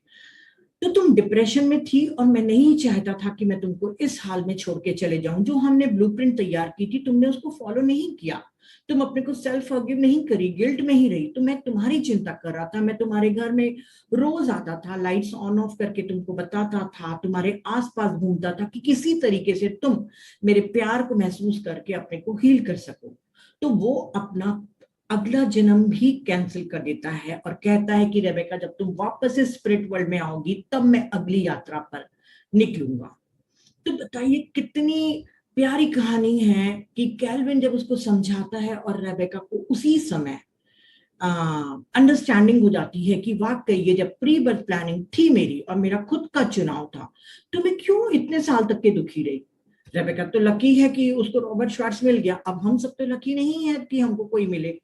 तो तुम डिप्रेशन में थी और मैं नहीं चाहता था कि मैं तुमको इस हाल में छोड़ के चले जाऊं। जो हमने ब्लूप्रिंट तैयार की थी तुमने उसको फॉलो नहीं किया, तुम अपने को सेल्फ फॉरगिव नहीं करी, गिल्ट में ही रही। तो मैं तुम्हारी चिंता कर रहा था, मैं तुम्हारे घर में रोज आता था, लाइट्स ऑन ऑफ करके तुमको बताता था, तुम्हारे आसपास घूमता था कि किसी तरीके से तुम मेरे प्यार को महसूस करके अपने को हील कर सको। तो वो अपना अगला जन्म भी कैंसिल कर देता है और कहता है कि रेबेका, जब तुम वापस इस स्पिरिट वर्ल्ड में आओगी तब मैं अगली यात्रा पर निकलूंगा। तो बताइए कितनी प्यारी कहानी है कि कैल्विन जब उसको समझाता है और रेबेका को उसी समय अंडरस्टैंडिंग हो जाती है कि वाकई ये जब प्री बर्थ प्लानिंग थी मेरी और मेरा खुद का चुनाव था, तो मैं क्यों इतने साल तक के दुखी रही। रेबेका तो लकी है कि उसको रॉबर्ट श्वार्ट्ज मिल गया, अब हम सब तो लकी नहीं है कि हमको कोई मिले।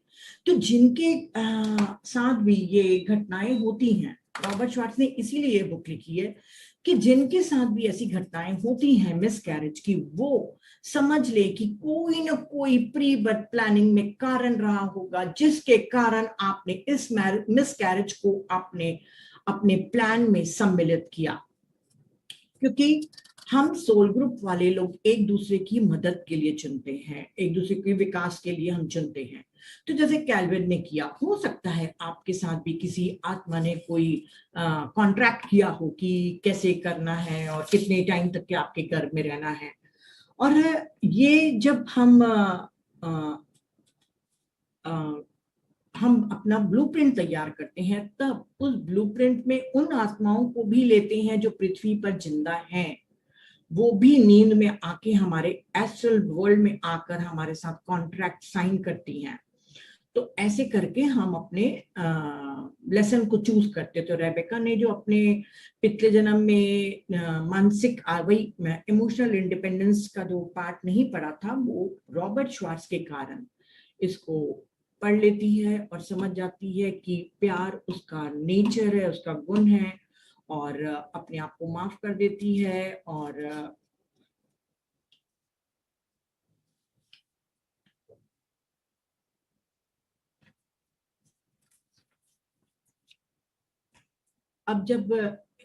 तो जिनके साथ भी ये घटनाएं होती हैं, रॉबर्ट श्वार्ट्ज ने इसीलिए ये बुक लिखी है कि जिनके साथ भी ऐसी घटनाएं होती हैं मिस कैरेज की, वो समझ ले कि कोई ना कोई प्री बर्थ प्लानिंग में कारण रहा होगा जिसके कारण आपने इस मिस कैरेज को आपने अपने प्लान में सम्मिलित किया। क्योंकि हम सोल ग्रुप वाले लोग एक दूसरे की मदद के लिए चुनते हैं, एक दूसरे के विकास के लिए हम चुनते हैं। तो जैसे कैल्विन ने किया, हो सकता है आपके साथ भी किसी आत्मा ने कोई कॉन्ट्रैक्ट किया हो कि कैसे करना है और कितने टाइम तक के आपके घर में रहना है। और ये जब हम अपना ब्लूप्रिंट तैयार करते हैं, तब उस ब्लूप्रिंट में उन आत्माओं को भी लेते हैं जो पृथ्वी पर जिंदा हैं। वो भी नींद में आके हमारे एस्ट्रल वर्ल्ड में आकर हमारे साथ कॉन्ट्रैक्ट साइन करती हैं। तो ऐसे करके हम अपने लेसन को चूज करते। तो रेबेका ने जो अपने पिछले जन्म में मानसिक वही इमोशनल इंडिपेंडेंस का जो पार्ट नहीं पढ़ा था, वो रॉबर्ट श्वार्ट्ज के कारण इसको पढ़ लेती है और समझ जाती है कि प्यार उसका नेचर है, उसका गुण है, और अपने आप को माफ कर देती है। और अब जब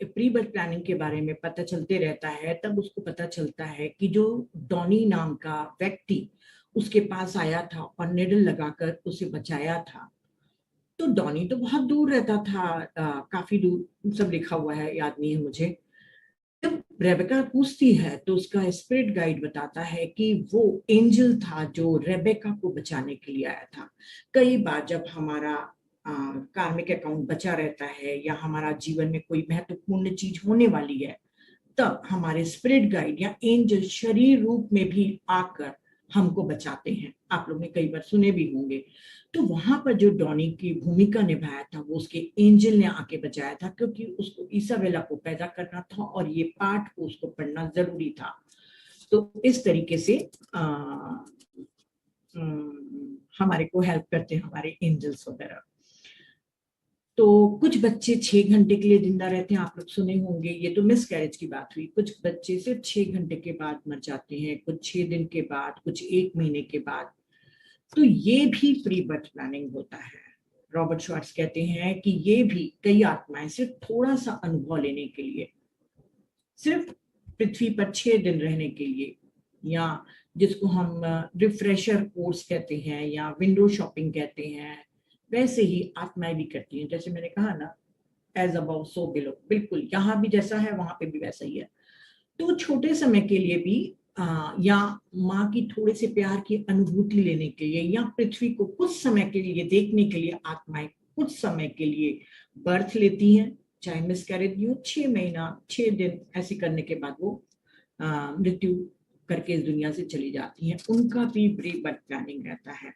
प्री बर्थ प्लानिंग के बारे में पता चलते रहता है, तब उसको पता चलता है कि जो डॉनी नाम का व्यक्ति उसके पास आया था और निडल लगाकर उसे बचाया था, तो डॉनी तो बहुत दूर रहता था, काफी दूर, सब लिखा हुआ है, याद नहीं है मुझे। जब रेबेका पूछती है तो उसका स्पिरिट गाइड बताता है कि वो एंजल था जो रेबेका को बचाने के लिए आया था। कई बार जब हमारा कार्मिक अकाउंट बचा रहता है या हमारा जीवन में कोई महत्वपूर्ण चीज होने वाली है, तब हमारे स्पिरिट गाइड या एंजल शरीर रूप में भी आकर हमको बचाते हैं। आप लोग ने कई बार सुने भी होंगे। तो वहां पर जो डॉनी की भूमिका निभाया था वो उसके एंजल ने आके बचाया था, क्योंकि उसको इसाबेला को पैदा करना था और ये पाठ को उसको पढ़ना जरूरी था। तो इस तरीके से हमारे को हेल्प करते हैं हमारे एंजल्स वगैरह। तो कुछ बच्चे 6 घंटे के लिए जिंदा रहते हैं, आप लोग सुने होंगे। ये तो मिस कैरेज की बात हुई। कुछ बच्चे सिर्फ 6 घंटे के बाद मर जाते हैं, कुछ 6 दिन के बाद, कुछ 1 महीने के बाद। तो ये भी प्री बर्थ प्लानिंग होता है। रॉबर्ट श्वार्ट्ज कहते हैं कि ये भी कई आत्माएं सिर्फ थोड़ा सा अनुभव लेने के लिए, सिर्फ पृथ्वी पर 6 दिन रहने के लिए, या जिसको हम रिफ्रेशर कोर्स कहते हैं या विंडो शॉपिंग कहते हैं, वैसे ही आत्माएं भी करती हैं। जैसे मैंने कहा ना, एज अबाउ सो बिलो, बिल्कुल यहाँ भी जैसा है वहां पे भी वैसा ही है। तो छोटे समय के लिए भी या माँ की थोड़े से प्यार की अनुभूति लेने के लिए या पृथ्वी को कुछ समय के लिए देखने के लिए आत्माएं कुछ समय के लिए बर्थ लेती हैं। चाहे मिस कैरेज हो, 6 महीना 6 दिन ऐसे करने के बाद वो मृत्यु करके इस दुनिया से चली जाती हैं। उनका भी प्री बर्थ प्लानिंग रहता है।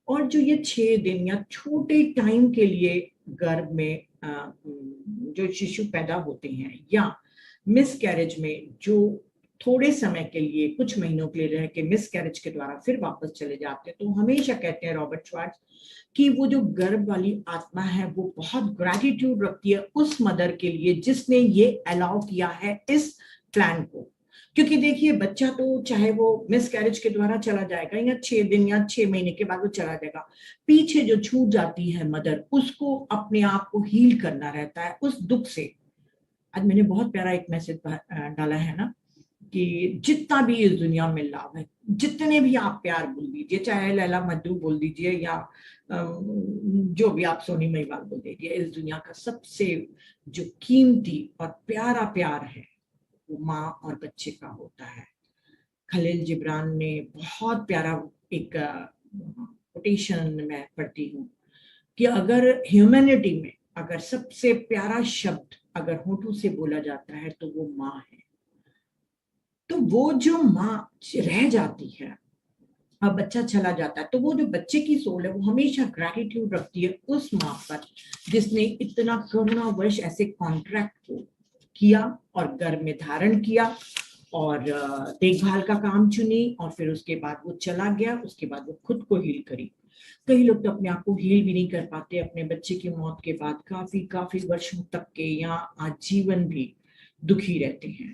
और जो ये 6 दिन या छोटे टाइम के लिए गर्भ में जो शिशु पैदा होते हैं, या मिस कैरेज में जो थोड़े समय के लिए कुछ महीनों के लिए रह के मिस कैरेज के द्वारा फिर वापस चले जाते हैं, तो हमेशा कहते हैं रॉबर्ट श्वार्ट्ज कि वो जो गर्भ वाली आत्मा है वो बहुत ग्रैटिट्यूड रखती है उस मदर के लिए जिसने ये अलाउ किया है इस प्लान को। क्योंकि देखिए, बच्चा तो चाहे वो मिस कैरेज के द्वारा चला जाएगा या 6 दिन या 6 महीने के बाद वो चला जाएगा, पीछे जो छूट जाती है मदर, उसको अपने आप को हील करना रहता है उस दुख से। आज मैंने बहुत प्यारा एक मैसेज डाला है ना कि जितना भी इस दुनिया में लाभ है, जितने भी आप प्यार बोल दीजिए, चाहे लैला मजनू बोल दीजिए या जो भी आप सोनी महिवाल बोल दीजिए, इस दुनिया का सबसे जो कीमती और प्यारा प्यार है वो माँ और बच्चे का होता है। खलील जिब्रान ने बहुत प्यारा एक कोटेशन में पढ़ती हूँ कि अगर ह्यूमैनिटी में अगर सबसे प्यारा शब्द अगर होठों से बोला जाता है तो वो माँ है। तो वो जो माँ रह जाती है और बच्चा चला जाता है, तो वो जो बच्चे की सोल है वो हमेशा ग्रैटिट्यूड रखती है उस माँ पर जिसने इतना करुणावश ऐसे कॉन्ट्रैक्ट को किया और गर्भ में धारण किया और देखभाल का काम चुनी और फिर उसके बाद वो चला गया, उसके बाद वो खुद को हील करी। कई लोग तो अपने आप को हील भी नहीं कर पाते अपने बच्चे की मौत के बाद, काफी काफी वर्षों तक के या आजीवन भी दुखी रहते हैं।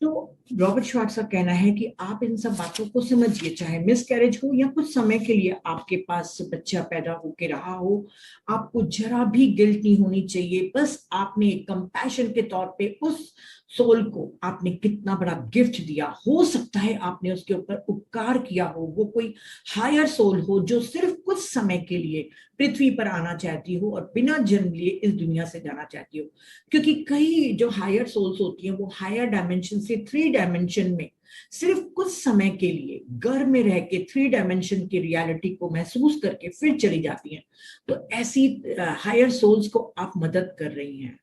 तो रॉबर्ट श्वार्ट्ज का कहना है कि आप इन सब बातों को समझिए, चाहे मिस कैरेज हो या कुछ समय के लिए आपके पास बच्चा पैदा होके रहा हो, आपको जरा भी गिल्ट नहीं होनी चाहिए। बस आपने एक कंपैशन के तौर पे उस सोल को आपने कितना बड़ा गिफ्ट दिया, हो सकता है आपने उसके ऊपर उपकार किया हो, वो कोई हायर सोल हो जो सिर्फ कुछ समय के लिए पृथ्वी पर आना चाहती हो और बिना जन्म लिए इस दुनिया से जाना चाहती हो। क्योंकि कई जो हायर सोल्स होती हैं वो हायर डायमेंशन से थ्री डायमेंशन में सिर्फ कुछ समय के लिए घर में रह के थ्री डायमेंशन की रियलिटी को महसूस करके फिर चली जाती हैं। तो ऐसी हायर सोल्स को आप मदद कर रही हैं।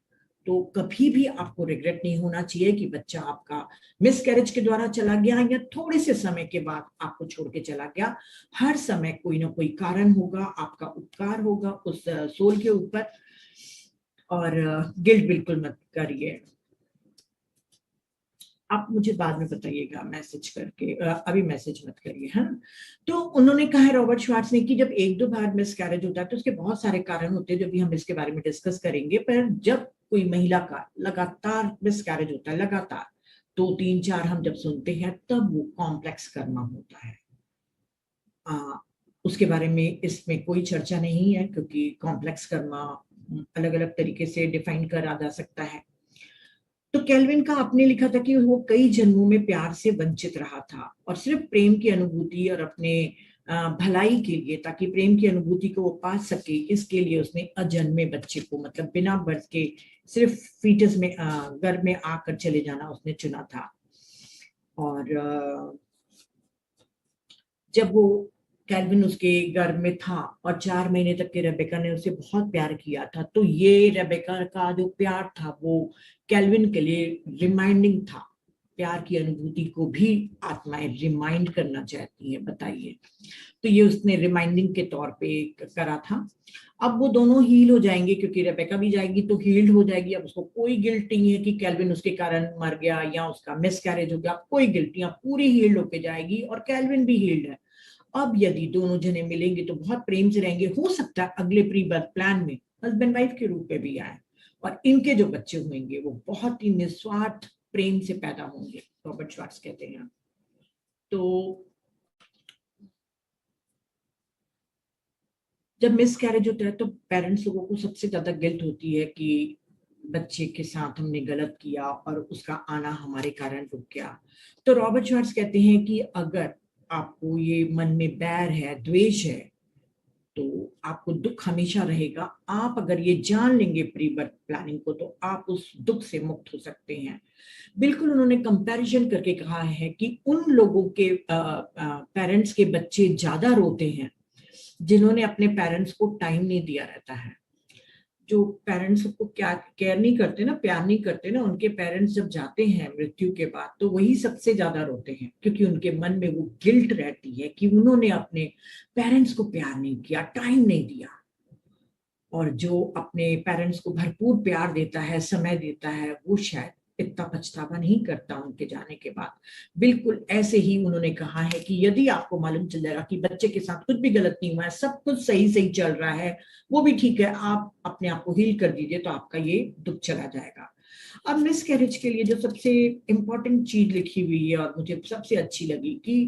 तो कभी भी आपको रिग्रेट नहीं होना चाहिए कि बच्चा आपका मिस कैरेज के द्वारा चला गया या थोड़े से समय के बाद आपको छोड़ के चला गया। हर समय कोई ना कोई कारण होगा, आपका उपकार होगा उस सोल के ऊपर, और गिल्ट बिल्कुल मत करिए। आप मुझे बाद में बताइएगा मैसेज करके, अभी मैसेज मत करिए, है ना। तो उन्होंने कहा है रॉबर्ट श्वार्ट्ज ने कि जब एक दो बार मिस कैरेज होता है तो उसके बहुत सारे कारण होते हैं जो भी हम इसके बारे में डिस्कस करेंगे, पर जब कोई महिला का लगातार मिस कैरेज होता है, लगातार 2 3 4 हम जब सुनते हैं तब वो कॉम्प्लेक्स करना होता है। उसके बारे में इसमें कोई चर्चा नहीं है क्योंकि कॉम्प्लेक्स करना अलग अलग तरीके से डिफाइन करा जा सकता है। तो केल्विन का आपने लिखा था कि वो कई जन्मों में प्यार से वंचित रहा था और सिर्फ प्रेम की अनुभूति और अपने भलाई के लिए, ताकि प्रेम की अनुभूति को वो पा सके, इसके लिए उसने अजन्मे बच्चे को, मतलब बिना बर्थ के सिर्फ फीटस में गर्भ में आकर चले जाना उसने चुना था। और जब वो कैल्विन उसके गर्भ में था और 4 महीने तक के रेबेका ने उसे बहुत प्यार किया था, तो ये रेबेका का जो प्यार था वो कैल्विन के लिए रिमाइंडिंग था। प्यार की अनुभूति को भी आत्माएं रिमाइंड करना चाहती हैं, बताइए। तो ये उसने रिमाइंडिंग के तौर पे करा था। अब वो दोनों हील हो जाएंगे क्योंकि रेबेका भी जाएगी तो हील्ड हो जाएगी। अब उसको कोई गिल्ट नहीं है कि कैल्विन उसके कारण मर गया या उसका मिस कैरेज हो गया, कोई गिल्ट नहीं, पूरी हील्ड होके जाएगी और कैल्विन भी हील्ड है। अब यदि दोनों जने मिलेंगे तो बहुत प्रेम से रहेंगे, हो सकता है अगले प्री बर्थ प्लान में हस्बैंड वाइफ के रूप में भी आए और इनके जो बच्चे होंगे वो बहुत ही निस्वार्थ प्रेम से पैदा होंगे, रॉबर्ट श्वार्ट्ज कहते हैं। तो जब मिस कैरेज होता है तो पेरेंट्स लोगों को सबसे ज्यादा गिल्ट होती है कि बच्चे के साथ हमने गलत किया और उसका आना हमारे कारण रुक गया। तो रॉबर्ट श्वार्ट्ज कहते हैं कि अगर आपको ये मन में बैर है, द्वेष है, तो आपको दुख हमेशा रहेगा। आप अगर ये जान लेंगे प्री बर्थ प्लानिंग को तो आप उस दुख से मुक्त हो सकते हैं। बिल्कुल उन्होंने कंपैरिजन करके कहा है कि उन लोगों के पेरेंट्स के बच्चे ज्यादा रोते हैं जिन्होंने अपने पेरेंट्स को टाइम नहीं दिया रहता है। जो पेरेंट्स को क्या केयर नहीं करते ना, प्यार नहीं करते ना, उनके पेरेंट्स जब जाते हैं मृत्यु के बाद तो वही सबसे ज्यादा रोते हैं क्योंकि उनके मन में वो गिल्ट रहती है कि उन्होंने अपने पेरेंट्स को प्यार नहीं किया, टाइम नहीं दिया। और जो अपने पेरेंट्स को भरपूर प्यार देता है, समय देता है, वो शायद इतना पछतावा नहीं करता उनके जाने के बाद। बिल्कुल ऐसे ही उन्होंने कहा है कि यदि आपको मालूम चल जाएगा कि बच्चे के साथ कुछ भी गलत नहीं हुआ है, सब कुछ सही सही चल रहा है, वो भी ठीक है, आप अपने आप को हील कर दीजिए तो आपका ये दुख चला जाएगा। अब मिस कैरेज के लिए जो सबसे इंपॉर्टेंट चीज लिखी हुई है और मुझे सबसे अच्छी लगी कि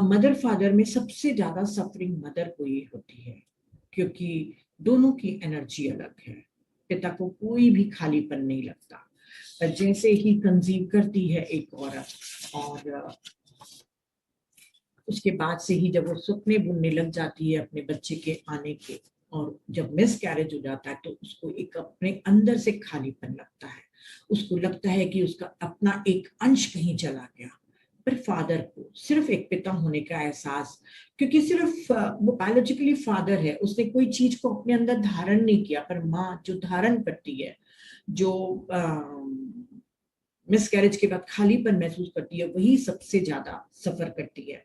मदर फादर में सबसे ज्यादा सफरिंग मदर को ही होती है क्योंकि दोनों की एनर्जी अलग है। पिता को कोई भी खालीपन नहीं लगता। जैसे ही कंसीव करती है एक औरत, और उसके बाद से ही जब वो सपने बुनने लग जाती है अपने बच्चे के आने के, और जब मिस कैरेज हो जाता है तो उसको एक अपने अंदर से खालीपन लगता है। उसको लगता है कि उसका अपना एक अंश कहीं चला गया। पर फादर को सिर्फ एक पिता होने का एहसास, क्योंकि सिर्फ वो बायोलॉजिकली फादर है, उसने कोई चीज को अपने अंदर धारण नहीं किया, पर माँ जो धारण करती है, जो मिस कैरेज के बाद खालीपन महसूस करती है, वही सबसे ज्यादा सफर करती है।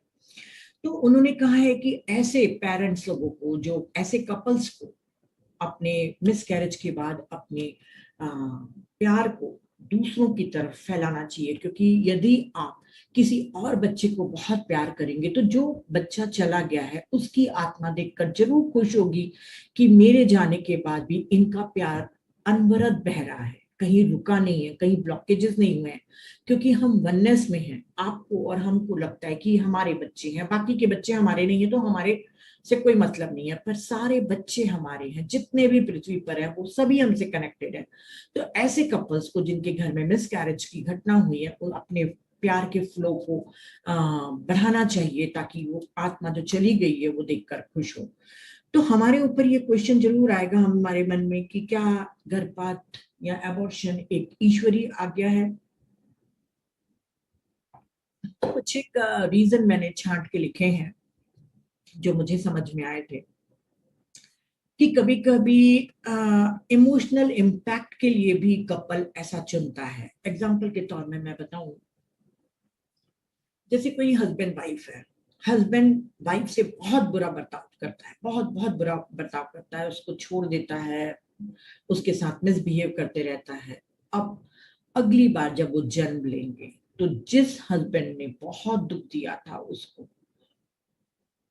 तो उन्होंने कहा है कि ऐसे पेरेंट्स लोगों को, जो ऐसे कपल्स को अपने मिस कैरेज के बाद अपने प्यार को दूसरों की तरफ फैलाना चाहिए, क्योंकि यदि आप किसी और बच्चे को बहुत प्यार करेंगे तो जो बच्चा चला गया है उसकी आत्मा देखकर जरूर खुश होगी कि मेरे जाने के बाद भी इनका प्यार अनवरत बह रहा है, कहीं रुका नहीं है, कहीं ब्लॉकेजेस नहीं हुए हैं, क्योंकि हम वननेस में हैं। आपको और हमको लगता है कि हमारे बच्चे हैं, बाकी के बच्चे हमारे नहीं है, तो हमारे से कोई मतलब नहीं है, पर सारे बच्चे हमारे हैं, जितने भी पृथ्वी पर है वो सभी हमसे कनेक्टेड है। तो ऐसे कपल्स को जिनके घर में मिस कैरेज की घटना हुई है, वो अपने प्यार के फ्लो को बढ़ाना चाहिए, ताकि वो आत्मा जो चली गई है वो देखकर खुश हो। तो हमारे ऊपर ये क्वेश्चन जरूर आएगा हमारे मन में कि क्या गर्भपात या एबॉर्शन एक ईश्वरीय आज्ञा है? कुछ एक रीजन मैंने छांट के लिखे हैं जो मुझे समझ में आए थे, कि कभी कभी इमोशनल इम्पैक्ट के लिए भी कपल ऐसा चुनता है। एग्जाम्पल के तौर में मैं बताऊं, जैसे कोई हस्बैंड वाइफ है, हस्बैंड वाइफ से बहुत बुरा बर्ताव करता है, बहुत बहुत बुरा बर्ताव करता है, उसको छोड़ देता है, उसके साथ मिसबिहेव करते रहता है। अब अगली बार जब वो जन्म लेंगे, तो जिस हस्बैंड ने बहुत दुख दिया था उसको,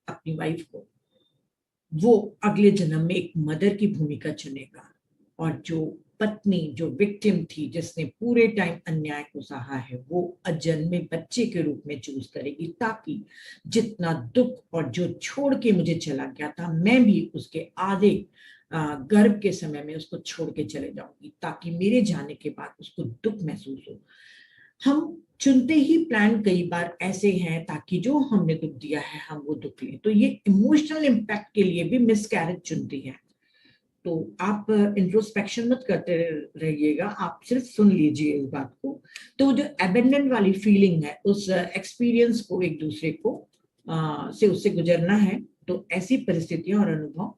अपनी वाइफ को, वो अगले जन्म में एक मदर की भूमिका चुनेगा, और जो पत्नी, जो विक्टिम थी, जिसने पूरे टाइम अन्याय को सहा है, वो अजन्मे बच्चे के रूप में चूज करेगी, ताकि जितना दुख, और जो छोड़ के मुझे चला गया था, मैं भी उसके आधे गर्भ के समय में उसको छोड़ के चले जाऊंगी, ताकि मेरे जाने के बाद उसको दुख महसूस हो। हम चुनते ही प्लान कई बार ऐसे हैं ताकि जो हमने दुख दिया है हम वो दुख लें। तो ये इमोशनल इम्पैक्ट के लिए भी मिस कैरेज चुनती है। तो आप इंट्रोस्पेक्शन मत करते रहिएगा, आप सिर्फ सुन लीजिए इस बात को। तो जो अबेंडन वाली फीलिंग है, उस एक्सपीरियंस को एक दूसरे को से उससे गुजरना है, तो ऐसी परिस्थितियां और अनुभव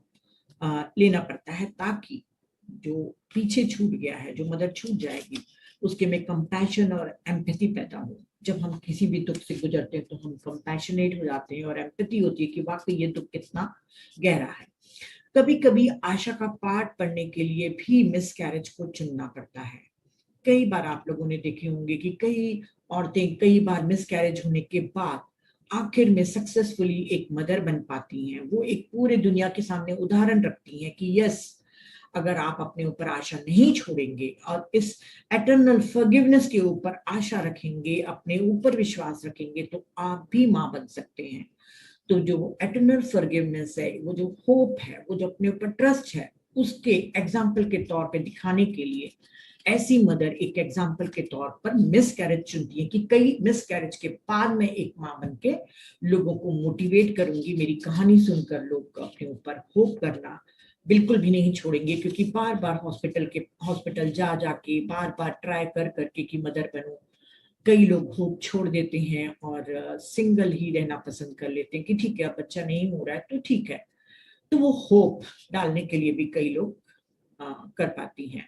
लेना पड़ता है, ताकि जो पीछे छूट गया है, जो मदर छूट जाएगी, उसके में कंपैशन और एम्पैथी पैदा हो। जब हम किसी भी दुख से गुजरते हैं तो हम कंपैशनेट हो जाते हैं, और एम्पैथी होती है कि वाकई ये दुख कितना गहरा है। कभी कभी आशा का पाठ पढ़ने के लिए भी मिस कैरेज को चुनना पड़ता है। कई बार आप लोगों ने देखे होंगे कि कई औरतें कई बार मिस कैरेज होने के बाद आखिर में सक्सेसफुली एक मदर बन पाती हैं। वो एक पूरे दुनिया के सामने उदाहरण रखती हैं कि यस, अगर आप अपने ऊपर आशा नहीं छोड़ेंगे और इस एटर्नल फॉरगिवनेस के ऊपर आशा रखेंगे, अपने ऊपर विश्वास रखेंगे, तो आप भी माँ बन सकते हैं। तो जो एटर्नल फॉरगिवनेस है, वो जो होप है, वो जो अपने ऊपर ट्रस्ट है, उसके एग्जाम्पल के तौर पे दिखाने के लिए ऐसी मदर एक एग्जाम्पल के तौर पर मिस कैरेज चुनती है, कि कई मिस कैरेज के बाद मैं एक माँ बन के लोगों को मोटिवेट करूंगी, मेरी कहानी सुनकर लोग अपने ऊपर होप करना बिल्कुल भी नहीं छोड़ेंगे, क्योंकि बार बार हॉस्पिटल जा जाके बार बार ट्राई कर करके कि मदर बनूं, कई लोग होप छोड़ देते हैं और सिंगल ही रहना पसंद कर लेते हैं कि ठीक है अब बच्चा नहीं हो रहा है तो ठीक है। तो वो होप डालने के लिए भी कई लोग कर पाती हैं।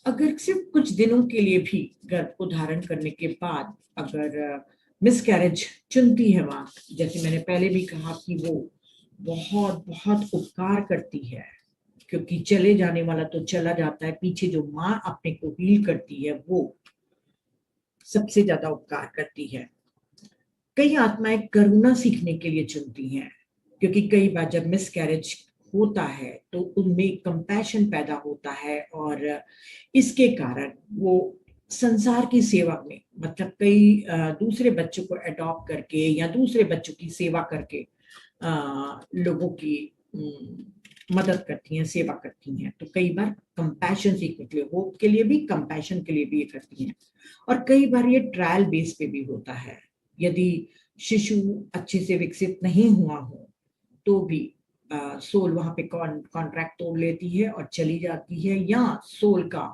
अगर सिर्फ कुछ दिनों के लिए भी गर्भ को धारण करने के बाद अगर मिस कैरेज चुनती है माँ, जैसे मैंने पहले भी कहा कि वो बहुत बहुत उपकार करती है, क्योंकि चले जाने वाला तो चला जाता है, पीछे जो माँ अपने को हील करती है वो सबसे ज्यादा उपकार करती है। कई आत्माएं करुणा सीखने के लिए चुनती हैं, क्योंकि कई बार जब मिस कैरेज होता है तो उनमें कंपैशन पैदा होता है, और इसके कारण वो संसार की सेवा में, मतलब कई दूसरे बच्चों को अडॉप्ट करके या दूसरे बच्चों की सेवा करके लोगों की मदद करती हैं, सेवा करती हैं। तो कई बार कंपैशन सीखने होप के लिए भी, कंपैशन के लिए भी ये करती हैं। और कई बार ये ट्रायल बेस पे भी होता है। यदि शिशु अच्छे से विकसित नहीं हुआ हो तो भी सोल वहां पे कॉन्ट्रैक्ट तोड़ लेती है और चली जाती है, या सोल का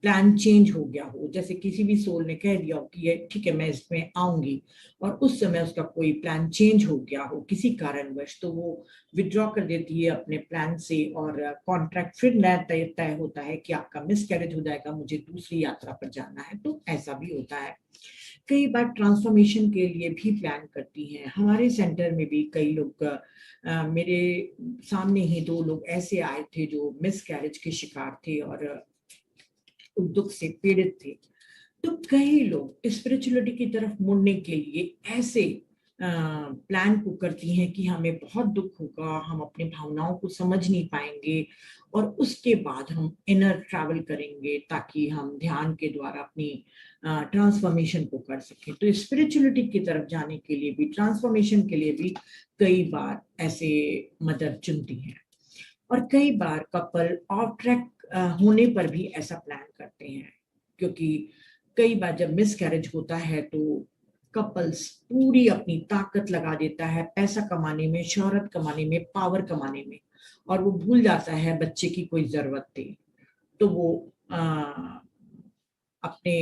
प्लान चेंज हो गया हो, जैसे किसी भी सोल ने कह दिया हो कि ये ठीक है मैं इसमें आऊंगी, और उस समय उसका कोई प्लान चेंज हो गया हो किसी कारणवश, तो वो विड्रॉ कर देती है अपने प्लान से, और कॉन्ट्रैक्ट फिर नया तय होता है कि आपका मिस कैरेज हो जाएगा, मुझे दूसरी यात्रा पर जाना है। तो ऐसा भी होता है। कई बार ट्रांसफॉर्मेशन के लिए भी प्लान करती हैं। हमारे सेंटर में भी कई लोग, मेरे सामने ही 2 लोग ऐसे आए थे जो मिस कैरेज के शिकार थे और दुख से पीड़ित थे। तो कई लोग स्पिरिचुअलिटी की तरफ मुड़ने के लिए ऐसे प्लान को करती हैं कि हमें बहुत दुख होगा, हम अपनी भावनाओं को समझ नहीं पाएंगे, और उसके बाद हम इनर ट्रैवल करेंगे ताकि हम ध्यान के द्वारा अपनी ट्रांसफॉर्मेशन को कर सकें। तो स्पिरिचुअलिटी की तरफ जाने के लिए भी, ट्रांसफॉर्मेशन के लिए भी कई बार ऐसे मदद चुनती हैं। और कई बार कपल ऑफ ट्रैक होने पर भी ऐसा प्लान करते हैं, क्योंकि कई बार जब मिस कैरेज होता है तो कपल्स पूरी अपनी ताकत लगा देता है पैसा कमाने में, शोहरत कमाने में, पावर कमाने में, और वो भूल जाता है बच्चे की कोई जरूरत थी। तो वो अपने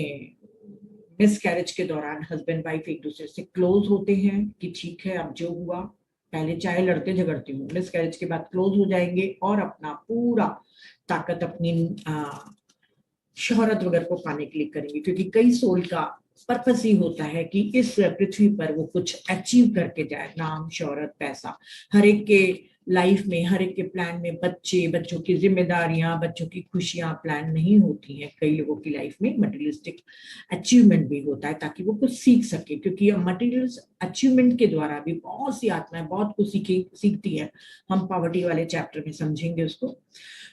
मिस कैरेज के दौरान हस्बैंड वाइफ एक दूसरे से क्लोज होते हैं कि ठीक है अब जो हुआ, पहले चाहे लड़ते झगड़ते हूँ, मिस कैरेज के बाद क्लोज हो जाएंगे और अपना पूरा ताकत अपनी शोहरत वगैरह को पाने के लिए करेंगे, क्योंकि कई सोल का पर्पस ही होता है कि इस पृथ्वी पर वो कुछ अचीव करके जाए, नाम, शोहरत, पैसा। हर एक के लाइफ में, हर एक के प्लान में बच्चे, बच्चों की जिम्मेदारियां, बच्चों की खुशियां प्लान नहीं होती हैं। कई लोगों की लाइफ में मटेरियलिस्टिक अचीवमेंट भी होता है ताकि वो कुछ सीख सके, क्योंकि मटेरियल अचीवमेंट के द्वारा भी बहुत सी आत्माएं बहुत कुछ सीखती है। हम पॉवर्टी वाले चैप्टर में समझेंगे उसको।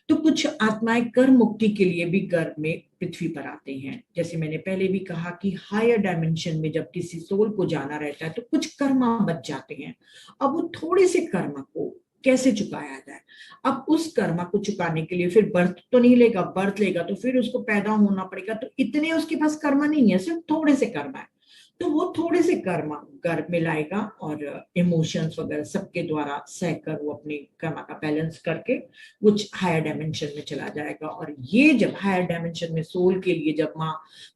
तो कुछ आत्माएं कर्म मुक्ति के लिए भी गर्भ में पृथ्वी पर आते हैं। जैसे मैंने पहले भी कहा कि हायर डायमेंशन में जब किसी सोल को जाना रहता है तो कुछ कर्मा बच जाते हैं। अब वो थोड़े से कर्मा को कैसे चुकाया जाए। अब उस कर्मा को चुकाने के लिए फिर बर्थ तो नहीं लेगा, बर्थ लेगा तो फिर उसको पैदा होना पड़ेगा, तो इतने उसके पास कर्मा नहीं है, सिर्फ थोड़े से कर्मा है। तो वो थोड़े से कर्मा गर्भ में लाएगा और इमोशंस वगैरह सबके द्वारा सहकर वो अपने कर्मा का बैलेंस करके वो हायर डायमेंशन में चला जाएगा। और ये जब हायर डायमेंशन में सोल के लिए जब माँ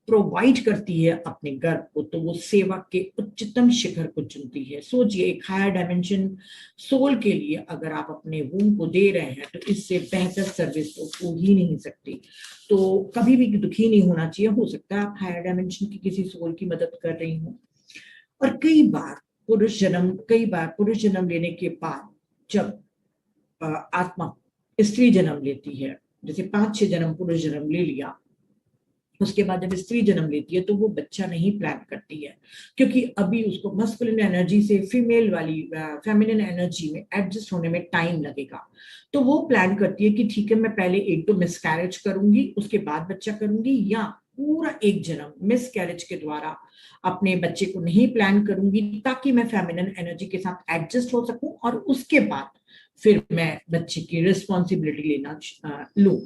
प्रोवाइड करती है अपने गर्भ को, तो वो सेवा के उच्चतम शिखर को चुनती है। सोचिए, एक हायर डायमेंशन सोल के लिए अगर आप अपने वूम को दे रहे हैं तो इससे बेहतर सर्विस तो हो ही नहीं सकती। तो कभी भी दुखी नहीं होना चाहिए। हो सकता है आप हायर डायमेंशन की किसी सोल की मदद कर रही हो। और कई बार पुरुष जन्म लेने के बाद जब आत्मा स्त्री जन्म लेती है, जैसे 5-6 जन्म पुरुष जन्म ले लिया, उसके बाद जब स्त्री जन्म लेती है तो वो बच्चा नहीं प्लान करती है, क्योंकि अभी उसको मस्कुलिन एनर्जी से फीमेल वाली फेमिनिन एनर्जी में एडजस्ट होने में टाइम लगेगा। तो वो प्लान करती है कि ठीक है मैं पहले 1-2 मिसकैरेज करूंगी, उसके बाद बच्चा करूंगी, या पूरा एक जन्म मिसकैरेज के द्वारा अपने बच्चे को नहीं प्लान करूंगी ताकि मैं फेमिनिन एनर्जी के साथ एडजस्ट हो सकूं, और उसके बाद फिर मैं बच्चे की रिस्पॉन्सिबिलिटी लेना लूं।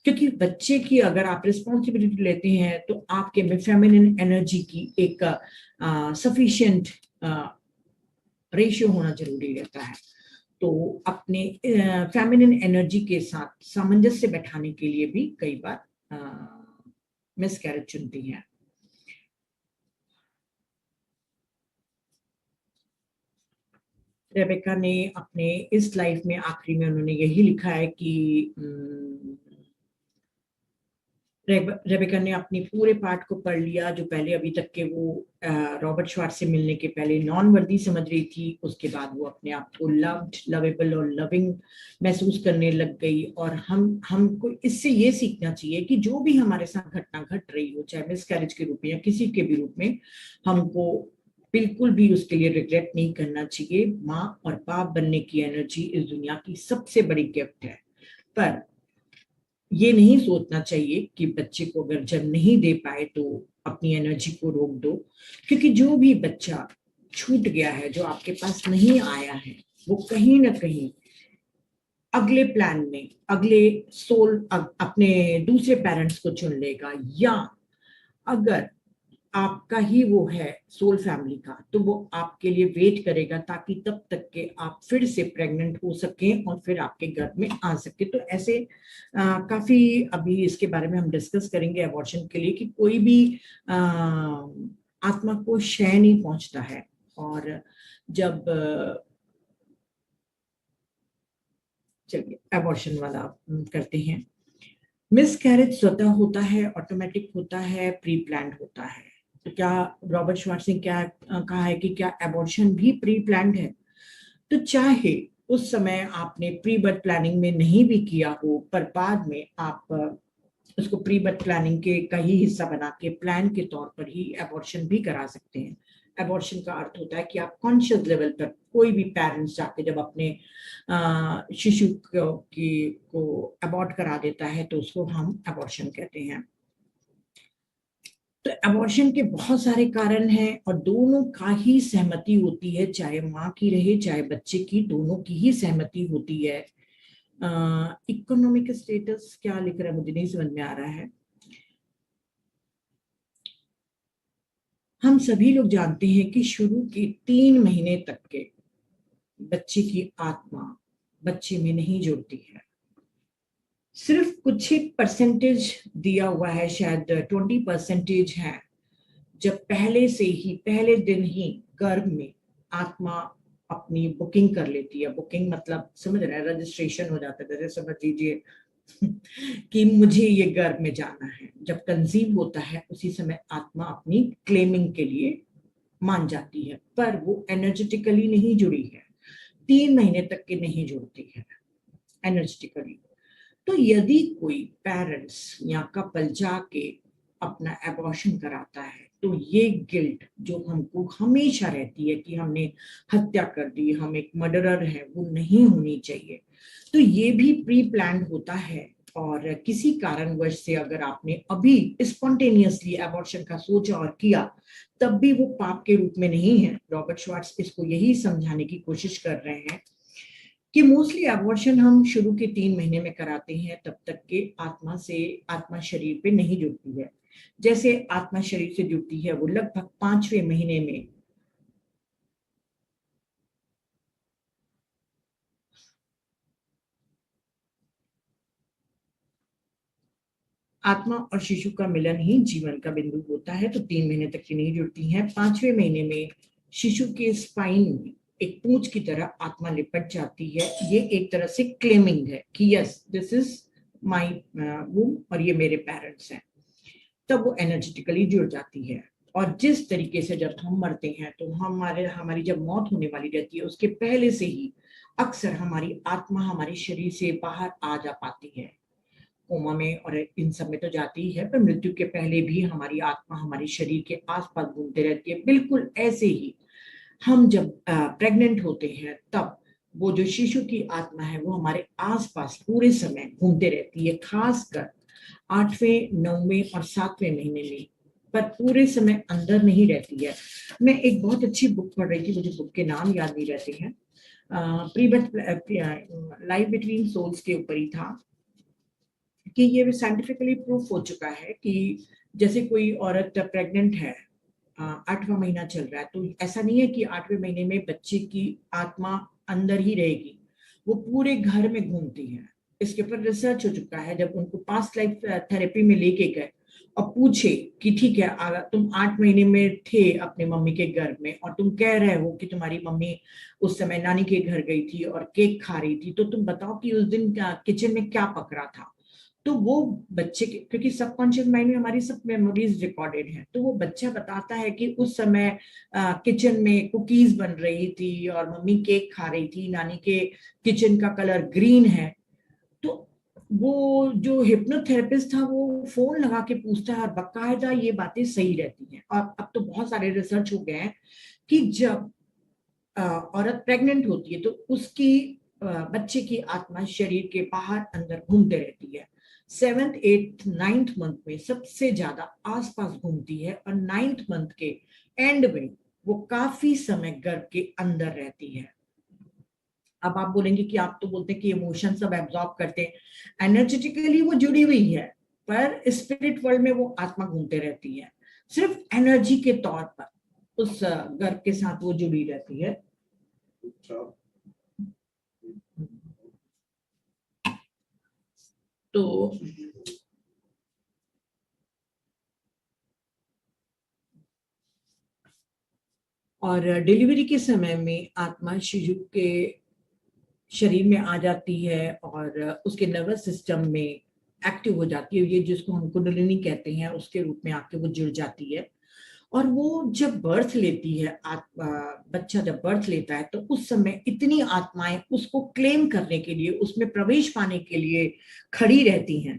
क्योंकि बच्चे की अगर आप रिस्पॉन्सिबिलिटी लेते हैं तो आपके में फेमिनिन एनर्जी की एक सफिशिएंट रेशियो होना जरूरी रहता है। तो अपने फेमिनिन एनर्जी के साथ सामंजस्य बैठाने के लिए भी कई बार मिसकैरेज चुनती हैं। रेबेका ने अपने इस लाइफ में आखिरी में उन्होंने यही लिखा है कि रेबेका ने अपनी पूरे पार्ट को पढ़ लिया जो पहले अभी तक के वो रॉबर्ट श्वार्ट्ज से मिलने के पहले नॉन वर्दी समझ रही थी। उसके बाद वो अपने आप को लव्ड, लवेबल और लविंग महसूस करने लग गई। और हमको इससे ये सीखना चाहिए कि जो भी हमारे साथ घटना घट रही हो, चाहे मिसकैरेज के रूप में या किसी के भी रूप में, हमको बिल्कुल भी उसके लिए रिग्रेट नहीं करना चाहिए। माँ और बाप बनने की एनर्जी इस दुनिया की सबसे बड़ी गिफ्ट है। पर ये नहीं सोचना चाहिए कि बच्चे को अगर जन्म नहीं दे पाए तो अपनी एनर्जी को रोक दो, क्योंकि जो भी बच्चा छूट गया है, जो आपके पास नहीं आया है, वो कहीं ना कहीं अगले प्लान में अगले सोल अपने दूसरे पेरेंट्स को चुन लेगा, या अगर आपका ही वो है सोल फैमिली का, तो वो आपके लिए वेट करेगा ताकि तब तक के आप फिर से प्रेग्नेंट हो सकें और फिर आपके घर में आ सके। तो ऐसे काफी अभी इसके बारे में हम डिस्कस करेंगे अबॉर्शन के लिए, कि कोई भी आ, आत्मा को क्षय नहीं पहुंचता है। और जब चलिए अबॉर्शन वाला करते हैं। मिस कैरेज स्वतः होता है, ऑटोमेटिक होता है, प्री प्लान्ड होता है। तो क्या रॉबर्ट श्वार्ट्ज ने क्या कहा है कि क्या अबॉर्शन भी प्री प्लान्ड है? तो चाहे उस समय आपने प्री बर्थ प्लानिंग में नहीं भी किया हो, पर बाद में आप उसको प्री बर्थ प्लानिंग के का ही हिस्सा बना के प्लान के तौर पर ही अबॉर्शन भी करा सकते हैं। अबॉर्शन का अर्थ होता है कि आप कॉन्शियस लेवल पर, कोई भी पेरेंट्स जाके जब अपने शिशु को अबॉर्ट करा देता है तो उसको हम अबॉर्शन कहते हैं। तो अबॉर्शन के बहुत सारे कारण हैं और दोनों का ही सहमति होती है, चाहे माँ की रहे चाहे बच्चे की, दोनों की ही सहमति होती है। इकोनॉमिक स्टेटस क्या लिख रहा है मुझे नहीं समझ में आ रहा है। हम सभी लोग जानते हैं कि शुरू के 3 महीने तक के बच्चे की आत्मा बच्चे में नहीं जुड़ती है। सिर्फ कुछ एक परसेंटेज दिया हुआ है, शायद 20% है, जब पहले से ही पहले दिन ही गर्भ में आत्मा अपनी बुकिंग कर लेती है। बुकिंग मतलब समझ रहे हैं, रजिस्ट्रेशन हो जाता है। जैसे समझ लीजिए कि मुझे ये गर्भ में जाना है, जब कंसीव होता है उसी समय आत्मा अपनी क्लेमिंग के लिए मान जाती है, पर वो एनर्जेटिकली नहीं जुड़ी है। 3 महीने तक के नहीं जुड़ती है एनर्जेटिकली। तो यदि कोई पेरेंट्स या कपल जाके अपना एबॉर्शन कराता है तो ये गिल्ट जो हमको हमेशा रहती है कि हमने हत्या कर दी, हम एक मर्डरर है, वो नहीं होनी चाहिए। तो ये भी प्री प्लान्ड होता है। और किसी कारणवश से अगर आपने अभी स्पॉन्टेनियसली एबॉर्शन का सोचा और किया, तब भी वो पाप के रूप में नहीं है। रॉबर्ट श्वार्ट्ज इसको यही समझाने की कोशिश कर रहे हैं कि मोस्टली अबॉर्शन हम शुरू के 3 महीने में कराते हैं, तब तक के आत्मा शरीर पे नहीं जुड़ती है। जैसे आत्मा शरीर से जुड़ती है वो लगभग 5वें महीने में। आत्मा और शिशु का मिलन ही जीवन का बिंदु होता है, तो 3 महीने तक की नहीं जुड़ती है। 5वें महीने में शिशु के स्पाइन में एक पूंछ की तरह आत्मा लिपट जाती है। ये एक तरह से क्लेमिंग है कि यस दिस इज माई वूम और ये मेरे पेरेंट्स हैं। तब वो एनर्जेटिकली जुड़ जाती है। और जिस तरीके से जब हम मरते हैं तो हमारी जब मौत होने वाली रहती है उसके पहले से ही अक्सर हमारी आत्मा हमारे शरीर से बाहर आ जा पाती है। कोमा में और इन सब में तो जाती ही है, पर मृत्यु के पहले भी हमारी आत्मा हमारे शरीर के आसपास घूमते रहती है। बिल्कुल ऐसे ही हम जब प्रेग्नेंट होते हैं तब वो जो शिशु की आत्मा है वो हमारे आसपास पूरे समय घूमते रहती है, खासकर 8वें 9वें और 7वें महीने में, पर पूरे समय अंदर नहीं रहती है। मैं एक बहुत अच्छी बुक पढ़ रही थी, मुझे बुक के नाम याद नहीं रहते हैं। प्रीबर्थ लाइफ बिटवीन सोल्स के ऊपर ही था कि ये साइंटिफिकली प्रूफ हो चुका है कि जैसे कोई औरत प्रेग्नेंट है, 8वां महीना चल रहा है, तो ऐसा नहीं है कि 8वें महीने में बच्चे की आत्मा अंदर ही रहेगी, वो पूरे घर में घूमती है। इसके ऊपर रिसर्च हो चुका है। जब उनको पास्ट लाइफ थेरेपी में लेके गए और पूछे कि ठीक है, तुम 8 महीने में थे अपने मम्मी के घर में और तुम कह रहे हो कि तुम्हारी मम्मी उस समय नानी के घर गई थी और केक खा रही थी, तो तुम बताओ कि उस दिन किचन में क्या पक रहा था। तो वो बच्चे के, क्योंकि सबकॉन्शियस माइंड में हमारी सब मेमोरीज रिकॉर्डेड हैं, तो वो बच्चा बताता है कि उस समय किचन में कुकीज बन रही थी और मम्मी केक खा रही थी, नानी के किचन का कलर ग्रीन है। तो वो जो हिप्नोथेरेपिस्ट था वो फोन लगा के पूछता है और बकायदा ये बातें सही रहती हैं। और अब तो बहुत सारे रिसर्च हो गए हैं कि जब औरत प्रेग्नेंट होती है तो उसकी बच्चे की आत्मा शरीर के बाहर अंदर घूमते रहती है। 7th 8th 9th मंथ में सबसे ज्यादा आसपास घूमती है और 9th मंथ के एंड में वो काफी समय गर्भ के अंदर रहती है। अब आप बोलेंगे कि आप तो बोलते हैं कि इमोशन सब एब्जॉर्ब करते हैं, एनर्जेटिकली वो जुड़ी हुई है, पर स्पिरिट वर्ल्ड में वो आत्मा घूमते रहती है, सिर्फ एनर्जी के तौर पर उस गर्भ के साथ वो जुड़ी रहती है। तो और डिलीवरी के समय में आत्मा शिशु के शरीर में आ जाती है और उसके नर्वस सिस्टम में एक्टिव हो जाती है, ये जिसको हम कुंडलिनी कहते हैं, उसके रूप में आके वो जुड़ जाती है। और वो जब बर्थ लेती है, बच्चा जब बर्थ लेता है, तो उस समय इतनी आत्माएं उसको क्लेम करने के लिए, उसमें प्रवेश पाने के लिए खड़ी रहती हैं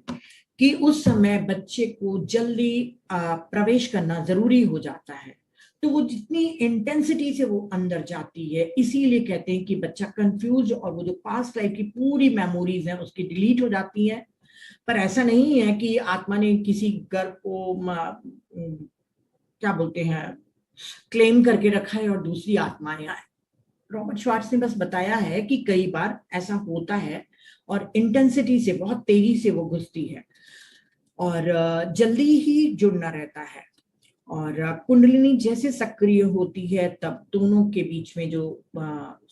कि उस समय बच्चे को जल्दी प्रवेश करना जरूरी हो जाता है। तो वो जितनी इंटेंसिटी से वो अंदर जाती है, इसीलिए कहते हैं कि बच्चा कंफ्यूज, और वो जो पास्ट लाइफ की पूरी मेमोरीज हैं उसकी डिलीट हो जाती है। पर ऐसा नहीं है कि आत्मा ने किसी गर्भ को क्या बोलते हैं क्लेम करके रखा है और दूसरी आत्माएं आए। रॉबर्ट श्वार्ट्ज ने बस बताया है कि कई बार ऐसा होता है और इंटेंसिटी से, बहुत तेजी से वो घुसती है और जल्दी ही जुड़ना रहता है। और कुंडलिनी जैसे सक्रिय होती है, तब दोनों के बीच में जो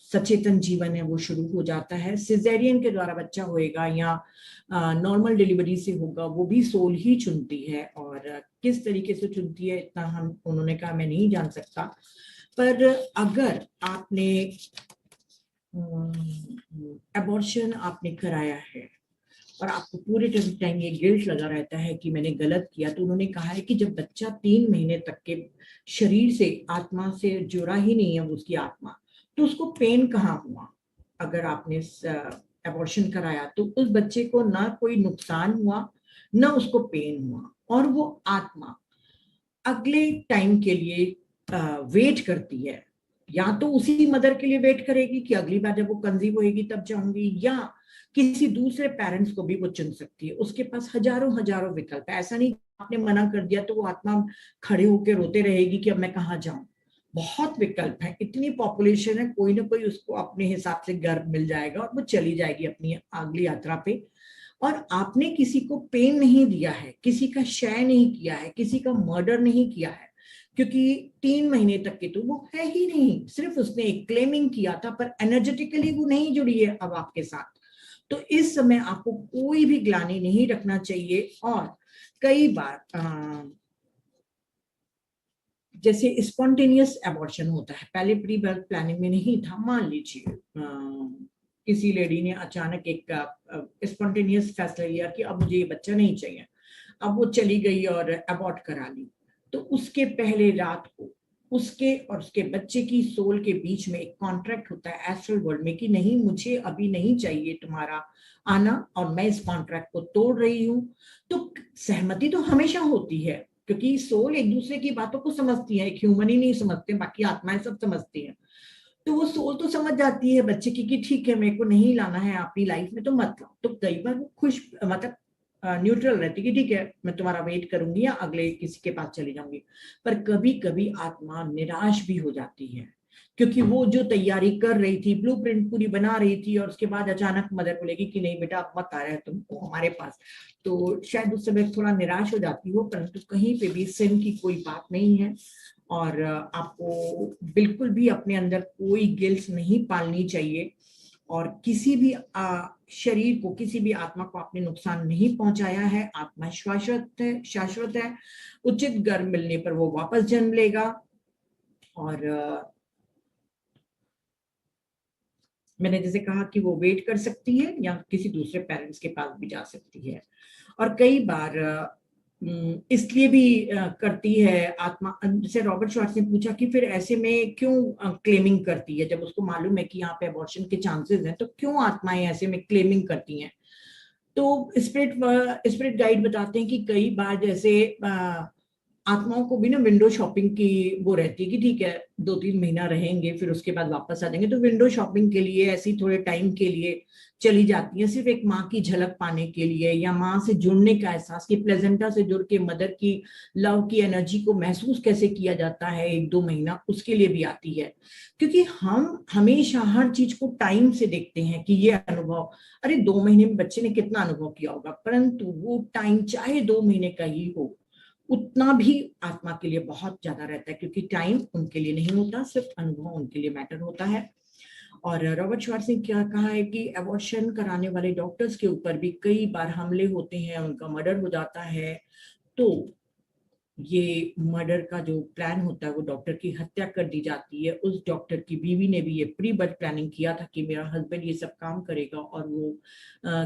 सचेतन जीवन है वो शुरू हो जाता है। सिजेरियन के द्वारा बच्चा होएगा या नॉर्मल डिलीवरी से होगा, वो भी सोल ही चुनती है, और किस तरीके से चुनती है इतना हम उन्होंने कहा मैं नहीं जान सकता। पर अगर आपने अबॉर्शन आपने कराया है और आपको पूरे टाइम ये गिल्ट लगा रहता है कि मैंने गलत किया, तो उन्होंने कहा है कि जब बच्चा 3 महीने तक के शरीर से, आत्मा से जुड़ा ही नहीं है उसकी आत्मा, तो उसको पेन कहाँ हुआ। अगर आपने अबॉर्शन कराया तो उस बच्चे को ना कोई नुकसान हुआ, ना उसको पेन हुआ, और वो आत्मा अगले टाइम के लिए वेट करती है। या तो उसी मदर के लिए वेट करेगी कि अगली बार जब वो कंसीव होगी तब जाऊंगी, या किसी दूसरे पेरेंट्स को भी वो चुन सकती है। उसके पास हजारों हजारों विकल्प है। ऐसा नहीं आपने मना कर दिया तो वो आत्मा खड़े होकर रोते रहेगी कि अब मैं कहाँ जाऊं। बहुत विकल्प है, इतनी पॉपुलेशन है, कोई ना कोई उसको अपने हिसाब से गर्भ मिल जाएगा और वो चली जाएगी अपनी अगली यात्रा पे। और आपने किसी को पेन नहीं दिया है, किसी का क्षय नहीं किया है, किसी का मर्डर नहीं किया है, क्योंकि 3 महीने तक के तो वो है ही नहीं, सिर्फ उसने एक क्लेमिंग किया था, पर एनर्जेटिकली वो नहीं जुड़ी है अब आपके साथ। तो इस समय आपको कोई भी ग्लानि नहीं रखना चाहिए। और कई बार जैसे स्पॉन्टेनियस एबॉर्शन होता है, पहले प्री बर्थ प्लानिंग में नहीं था, मान लीजिए किसी लेडी ने अचानक एक स्पॉन्टेनियस फैसला लिया कि अब मुझे ये बच्चा नहीं चाहिए, अब वो चली गई और अबॉर्ट करा ली। तो उसके पहले रात को उसके और उसके बच्चे की सोल के बीच में एक कॉन्ट्रैक्ट होता है एस्ट्रल वर्ल्ड में कि नहीं, मुझे अभी नहीं चाहिए तुम्हारा आना और मैं इस कॉन्ट्रैक्ट को तोड़ रही हूँ। तो सहमति तो हमेशा होती है, क्योंकि सोल एक दूसरे की बातों को समझती है, एक ह्यूमन ही नहीं समझते, बाकी आत्माएं सब समझती हैं। तो वो सोल तो समझ जाती है बच्चे की कि ठीक है मेरे को नहीं लाना है अपनी लाइफ में तो मत लाओ। तो कई बार वो खुश, मतलब न्यूट्रल रहती कि ठीक है मैं तुम्हारा वेट करूंगी या अगले किसी के पास चली जाऊंगी। पर कभी कभी आत्मा निराश भी हो जाती है, क्योंकि वो जो तैयारी कर रही थी, ब्लूप्रिंट पूरी बना रही थी, और उसके बाद अचानक मदर बोलेगी कि नहीं बेटा अब मत आ रहा है तुमको हमारे पास। तो शायद उस समय थोड़ा निराश हो जाती हो, परंतु कहीं पे भी सिन की कोई बात नहीं है। और आपको बिल्कुल भी अपने अंदर कोई गिल्ट नहीं पालनी चाहिए, और किसी भी शरीर को, किसी भी आत्मा को आपने नुकसान नहीं पहुंचाया है। आत्मा शाश्वत है, शाश्वत है। उचित गर्भ मिलने पर वो वापस जन्म लेगा, और मैंने जैसे कहा कि वो वेट कर सकती है या किसी दूसरे पेरेंट्स के पास भी जा सकती है। और कई बार इसलिए भी करती है आत्मा, जैसे रॉबर्ट श्वार्ट्ज ने पूछा कि फिर ऐसे में क्यों क्लेमिंग करती है, जब उसको मालूम है कि यहाँ पे अबॉर्शन के चांसेस हैं, तो क्यों आत्माएं ऐसे में क्लेमिंग करती हैं। तो स्पिरिट गाइड बताते हैं कि कई बार जैसे आत्माओं को भी ना विंडो शॉपिंग की वो रहती है कि ठीक है 2-3 महीना रहेंगे फिर उसके बाद वापस आ जाएंगे, तो विंडो शॉपिंग के लिए ऐसी थोड़े टाइम के लिए चली जाती है, सिर्फ एक माँ की झलक पाने के लिए या माँ से जुड़ने का एहसास, कि प्लेजेंटा से जुड़ के मदर की लव की एनर्जी को महसूस कैसे किया जाता है 1-2 महीना, उसके लिए भी आती है। क्योंकि हम हमेशा हर चीज को टाइम से देखते हैं कि ये अनुभव, अरे 2 महीने में बच्चे ने कितना अनुभव किया होगा, परंतु वो टाइम चाहे 2 महीने का ही हो, उतना भी आत्मा के लिए बहुत ज्यादा रहता है, क्योंकि टाइम उनके लिए नहीं होता, सिर्फ अनुभव उनके लिए मैटर होता है। और रॉबर्ट श्वार्ट्ज ने क्या कहा है कि एबॉर्शन कराने वाले डॉक्टर्स के ऊपर भी कई बार हमले होते हैं, उनका मर्डर हो जाता है। तो ये मर्डर का जो प्लान होता है वो डॉक्टर की हत्या कर दी जाती है। उस डॉक्टर की बीवी ने भी ये प्री बर्थ प्लानिंग किया था कि मेरा हस्बैंड ये सब काम करेगा और वो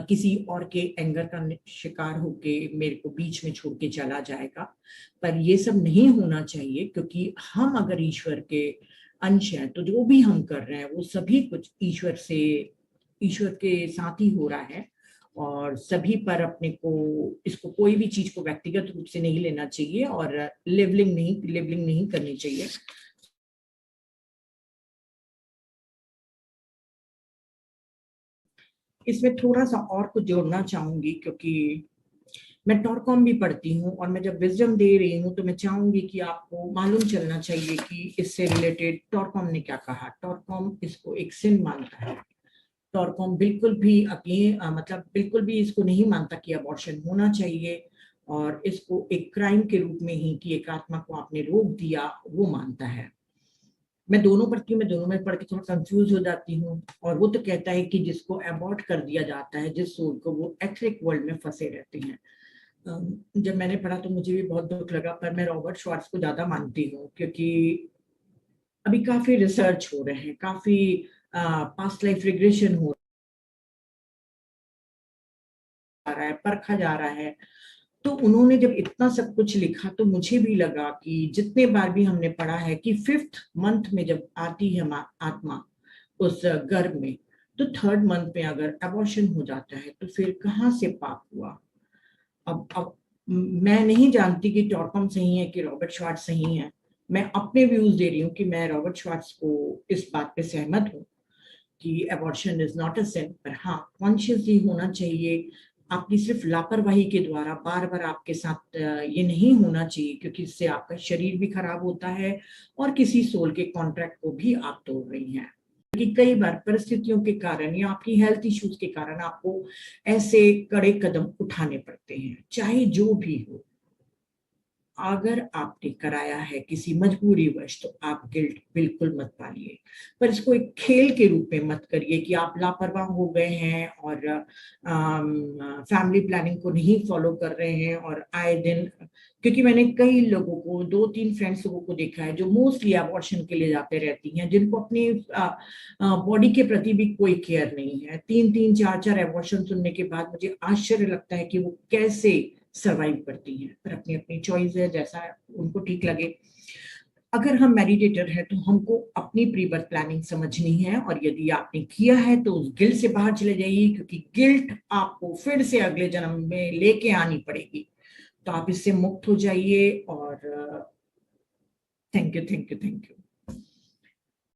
किसी और के एंगर का शिकार होके मेरे को बीच में छोड़ के चला जाएगा। पर ये सब नहीं होना चाहिए, क्योंकि हम अगर ईश्वर के अंश हैं तो जो भी हम कर रहे हैं वो सभी कुछ ईश्वर के साथ ही हो रहा है। और सभी पर अपने को इसको कोई भी चीज को व्यक्तिगत रूप से नहीं लेना चाहिए और लेबलिंग नहीं करनी चाहिए। इसमें थोड़ा सा और कुछ जोड़ना चाहूंगी, क्योंकि मैं टॉरकॉम भी पढ़ती हूँ और मैं जब विजडम दे रही हूँ तो मैं चाहूंगी कि आपको मालूम चलना चाहिए कि इससे रिलेटेड टॉरकॉम ने क्या कहा। टॉरकॉम इसको एक सिन मानता है। टॉरकॉम बिल्कुल भी अपनी मतलब बिल्कुल भी इसको नहीं मानता कि अबॉर्शन होना चाहिए, और इसको एक क्राइम के रूप में ही कि एक आत्मा को आपने रोक दिया वो मानता है। मैं दोनों पढ़ती हूँ, मैं दोनों में पढ़ के थोड़ा कंफ्यूज हो जाती हूँ। और वो तो कहता है कि जिसको अबॉर्ट कर दिया जाता है, जिस सोल को, वो एथरिक वर्ल्ड में फंसे रहते हैं। जब मैंने पढ़ा तो मुझे भी बहुत दुख लगा, पर मैं रॉबर्ट श्वार्ट्ज को ज्यादा मानती हूँ, क्योंकि अभी काफी रिसर्च हो रहे हैं, काफी पास्ट लाइफ रिग्रेशन हो रहा है, परखा जा रहा है। तो उन्होंने जब इतना सब कुछ लिखा तो मुझे भी लगा कि जितने बार भी हमने पढ़ा है कि 5th मंथ में जब आती है आत्मा उस गर्भ में, तो 3rd मंथ में अगर अबॉर्शन हो जाता है तो फिर कहाँ से पाप हुआ। अब मैं नहीं जानती कि टॉरकॉम सही है कि रॉबर्ट श्वार्ट्ज सही है। मैं अपने व्यूज दे रही हूँ कि मैं रॉबर्ट श्वार्ट्ज को इस बात पे सहमत हूँ कि अबॉर्शन इज नॉट अ सिन, पर हाँ कॉन्शियसली होना चाहिए। आपकी सिर्फ लापरवाही के द्वारा बार बार आपके साथ ये नहीं होना चाहिए, क्योंकि इससे आपका शरीर भी खराब होता है और किसी सोल के कॉन्ट्रैक्ट को भी आप तोड़ रही हैं। कि कई बार परिस्थितियों के कारण या आपकी हेल्थ इश्यूज के कारण आपको ऐसे कड़े कदम उठाने पड़ते हैं, चाहे जो भी हो। अगर आपने कराया है किसी मजबूरी वश तो आप गिल्ट बिल्कुल मत पालिए, पर इसको एक खेल के रूप में मत करिए कि आप लापरवाह हो गए हैं और फैमिली प्लानिंग को नहीं फॉलो कर रहे हैं और आए दिन। क्योंकि मैंने कई लोगों को, 2-3 फ्रेंड्स लोगों को देखा है जो मोस्टली अबॉर्शन के लिए जाते रहती हैं, जिनको अपनी बॉडी के प्रति भी कोई केयर नहीं है। 3-3 4-4 अबॉर्शन सुनने के बाद मुझे आश्चर्य लगता है कि वो कैसे सरवाइव करती हैं, पर अपनी अपनी चॉइस है, जैसा उनको ठीक लगे। अगर हम मेडिटेटर हैं तो हमको अपनी प्री बर्थ प्लानिंग समझनी है, और यदि आपने किया है तो उस गिल्ट से बाहर चले जाइए, क्योंकि गिल्ट आपको फिर से अगले जन्म में लेके आनी पड़ेगी। तो आप इससे मुक्त हो जाइए। और thank you, thank you, thank you.